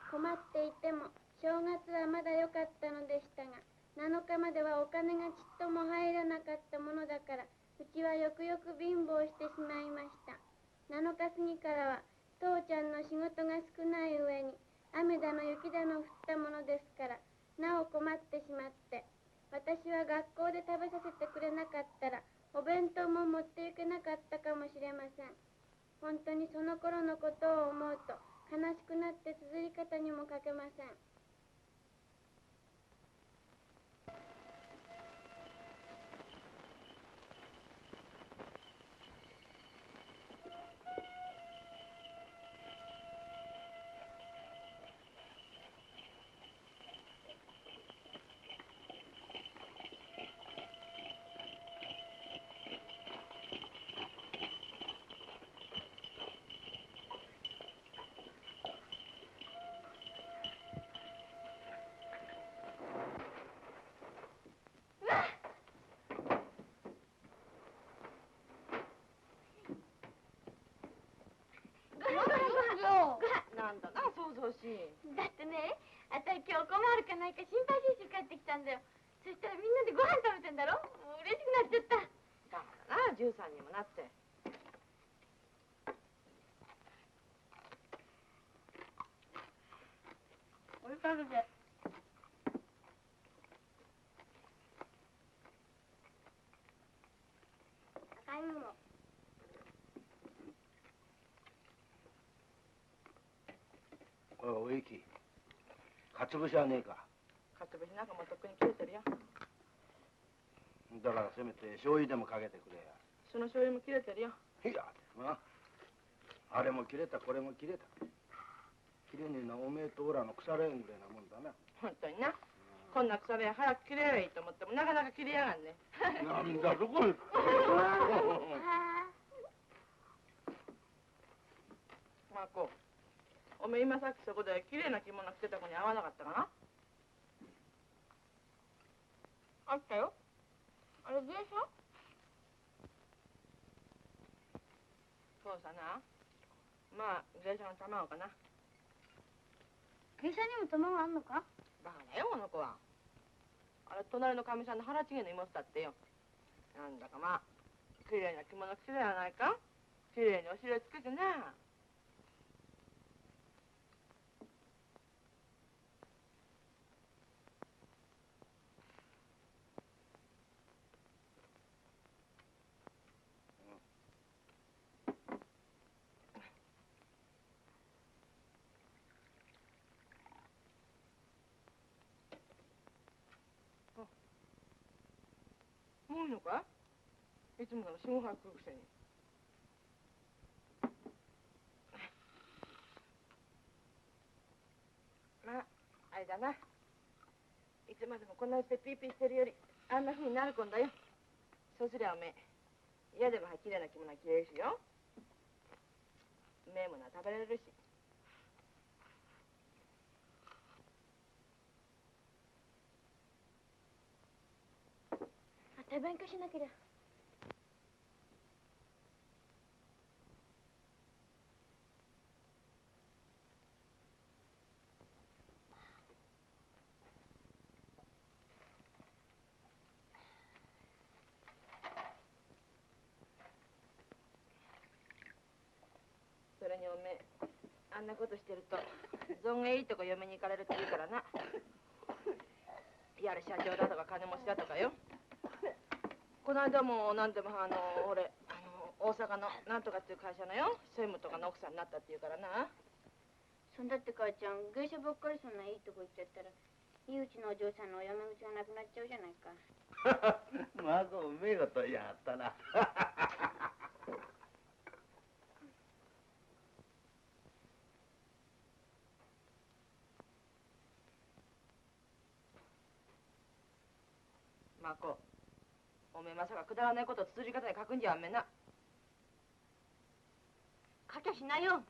困っていても正月はまだ良かったのでしたが、7日まではお金がちっとも入らなかったものだから、うちはよくよく貧乏してしまいました。7日過ぎからは父ちゃんの仕事が少ない上に雨だの雪だの降ったものですから、なお困ってしまって、私は学校で食べさせてくれなかったらお弁当も持っていけなかったかもしれません。本当にその頃のことを思うと悲しくなって綴り方にも書けません。なんだな、想像しい。だってね、あたい今日お米あるかないか心配して帰ってきたんだよ。そしたらみんなでご飯食べてんだろ。もう嬉しくなっちゃった。だからな、13にもなって。お湯かけて。赤いもの。おいき、かつぶしはねえか。かつぶしなんかもうとっくに切れてるよ。だからせめて醤油でもかけてくれや。その醤油も切れてるよ。いや、まあ、あれも切れた、これも切れた。切れねえな、おめえとオラの腐れんぐらいなもんだな。本当にな。こんな腐れ早く切れりゃいいと思ってもなかなか切れやがんね。なんだ、どこに。まあこう。おめえ今さっきそこで綺麗な着物着てた子に会わなかったかな？あったよ。あれでしょ？そうさな。まあ芸者の卵かな。芸者にも卵あんのか？バカだよ、この子は。あれ隣のかみさんの腹ちげの妹だってよ。なんだかまあ綺麗な着物着てたやないか。綺麗にお尻つけてな。もういいのかい？いつもから4、5杯食うくせに。まあ、あれだな。いつまでもこんなうちでピーピーしてるより、あんな風になるこんだよ。そうすりゃおめえ、嫌でも綺麗な着物着れるしよ。うめえものは食べられるし。あたい勉強しなきゃ。におめえあんなことしてると存営いいとこ嫁に行かれるって言うからな。やれ社長だとか金持ちだとかよ。この間も何でも俺大阪のなんとかっていう会社のよ専務とかの奥さんになったって言うからな。そんだって母ちゃん芸者ばっかりそんないいとこ行っちゃったらいいうちのお嬢さんのお嫁口がなくなっちゃうじゃないか。まずうめえこと言いやがったな。マコ、おめえまさかくだらないこと綴り方で書くんじゃあんめな。書きゃしないよ。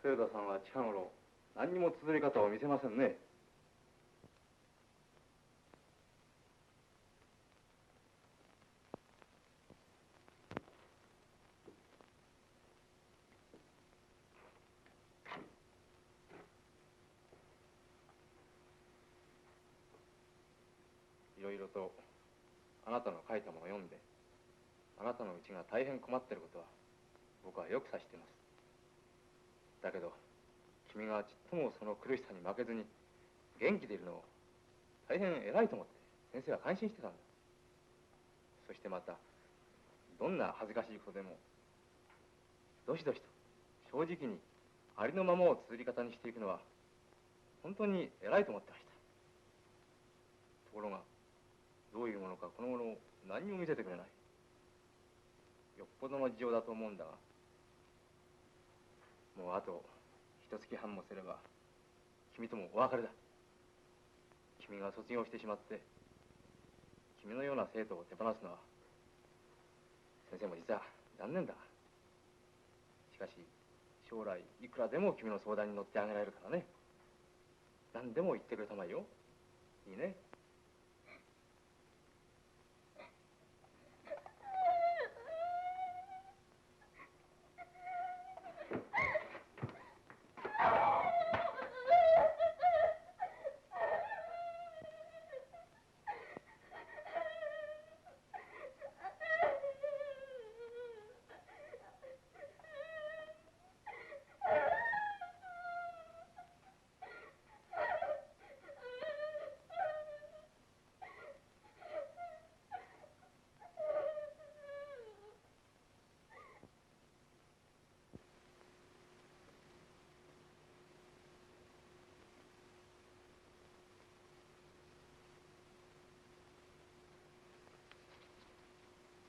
豊田さんは近頃何にも綴り方を見せませんね。いろいろとあなたの書いたものを読んであなたのうちが大変困っていることは僕はよく察しています。だけど君がちっともその苦しさに負けずに元気でいるのを大変偉いと思って先生は感心してたんだ。そしてまたどんな恥ずかしいことでもどしどしと正直にありのままを綴り方にしていくのは本当に偉いと思ってました。ところがどういうものかこの頃何にも見せてくれない。よっぽどの事情だと思うんだが、もうあと1月半もすれば君ともお別れだ。君が卒業してしまって君のような生徒を手放すのは先生も実は残念だ。しかし将来いくらでも君の相談に乗ってあげられるからね。何でも言ってくれたまえよ。いいね。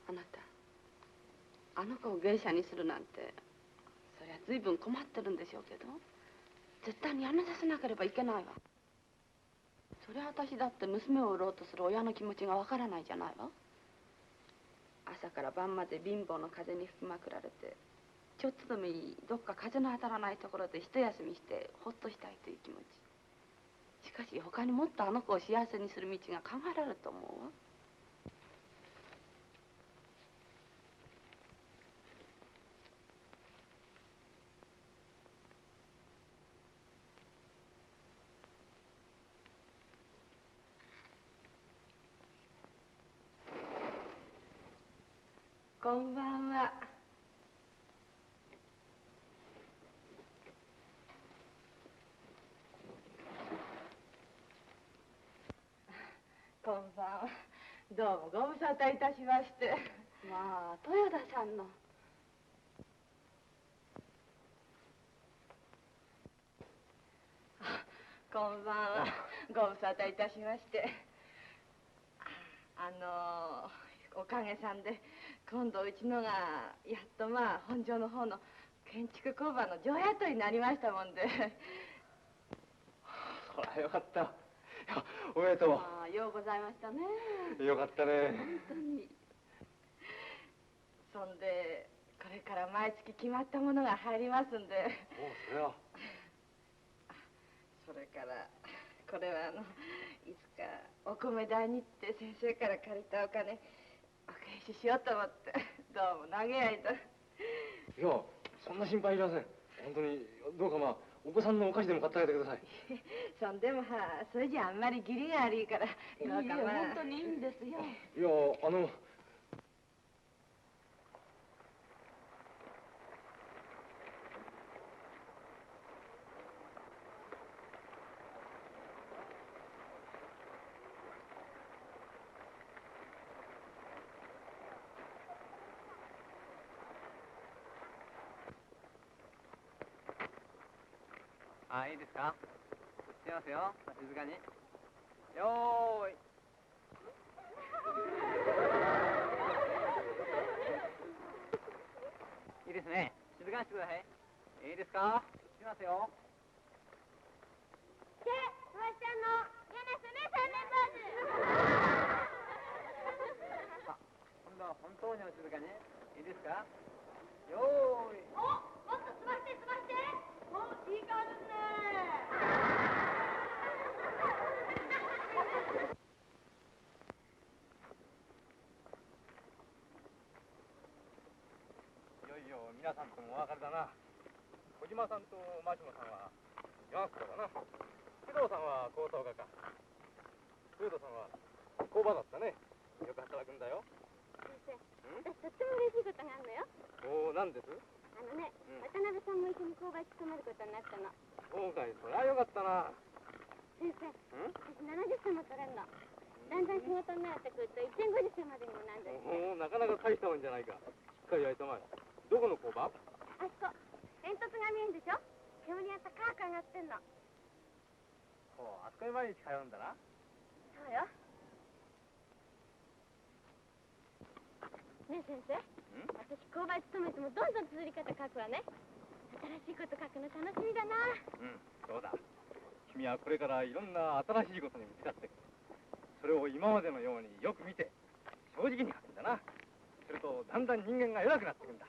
あなたあの子を芸者にするなんてそりゃ随分困ってるんでしょうけど絶対にやめさせなければいけないわ。そりゃ私だって娘を売ろうとする親の気持ちがわからないじゃないわ。朝から晩まで貧乏の風に吹きまくられてちょっとでもいいどっか風の当たらないところで一休みしてほっとしたいという気持ち。しかし他にもっとあの子を幸せにする道が考えられると思うわ。こんばんは。こんばんは。どうもご無沙汰いたしまして。まあ豊田さんの。こんばんは。ご無沙汰いたしまして。おかげさんで今度うちのがやっと本所の方の建築工場の定雇いになりましたもんで。そりゃよかった。おめでとう。ああ、ようございましたね。よかったね。本当に。そんでこれから毎月決まったものが入りますんで。おう、それは。それからこれはいつかお米代にって先生から借りたお金お返ししようと思ってどうも長い間。いや、そんな心配いりません。本当にどうかお子さんのお菓子でも買ってあげてください。そんでもそれじゃあんまり義理が悪いからどうか本当にいいんですよ。いや、いいですか。映ってますよ。静かに。よーい。いいですね。静かにしてください。いいですか。映ってますよ。フワちゃんの柳瀬姉さんです。さあ、今度は本当にお静かに。いいですか。よーい。もっと澄まして澄まして。いい顔ですね。いよいよ皆さんともお別れだな。小島さんと真島さんはヤンスカだな。工藤さんは高等画家。豊田さんは工場だったね。よく働くんだよ。先生、私とっても嬉しいことがあるのよ。おお、なんです？渡辺さんも一緒に工場に勤めることになったの。そうかい、そりゃよかったな。先生、私70歳も取れるの。だんだん仕事に慣れてくると1.50歳までにもなんだよ。おお、なかなか大したもんじゃないか。しっかり焼いたまえ。どこの工場？あそこ、煙突が見えんでしょ。煙にあったカーカーがってんの。ほう、あそこに毎日通うんだな。そうよ。ねえ先生、私工場に勤めてもどんどん綴り方書くわね。新しいこと書くの楽しみだな。そうだ。君はこれからいろんな新しいことに見つかっていく。それを今までのようによく見て正直に書くんだな。するとだんだん人間が偉くなっていくんだ。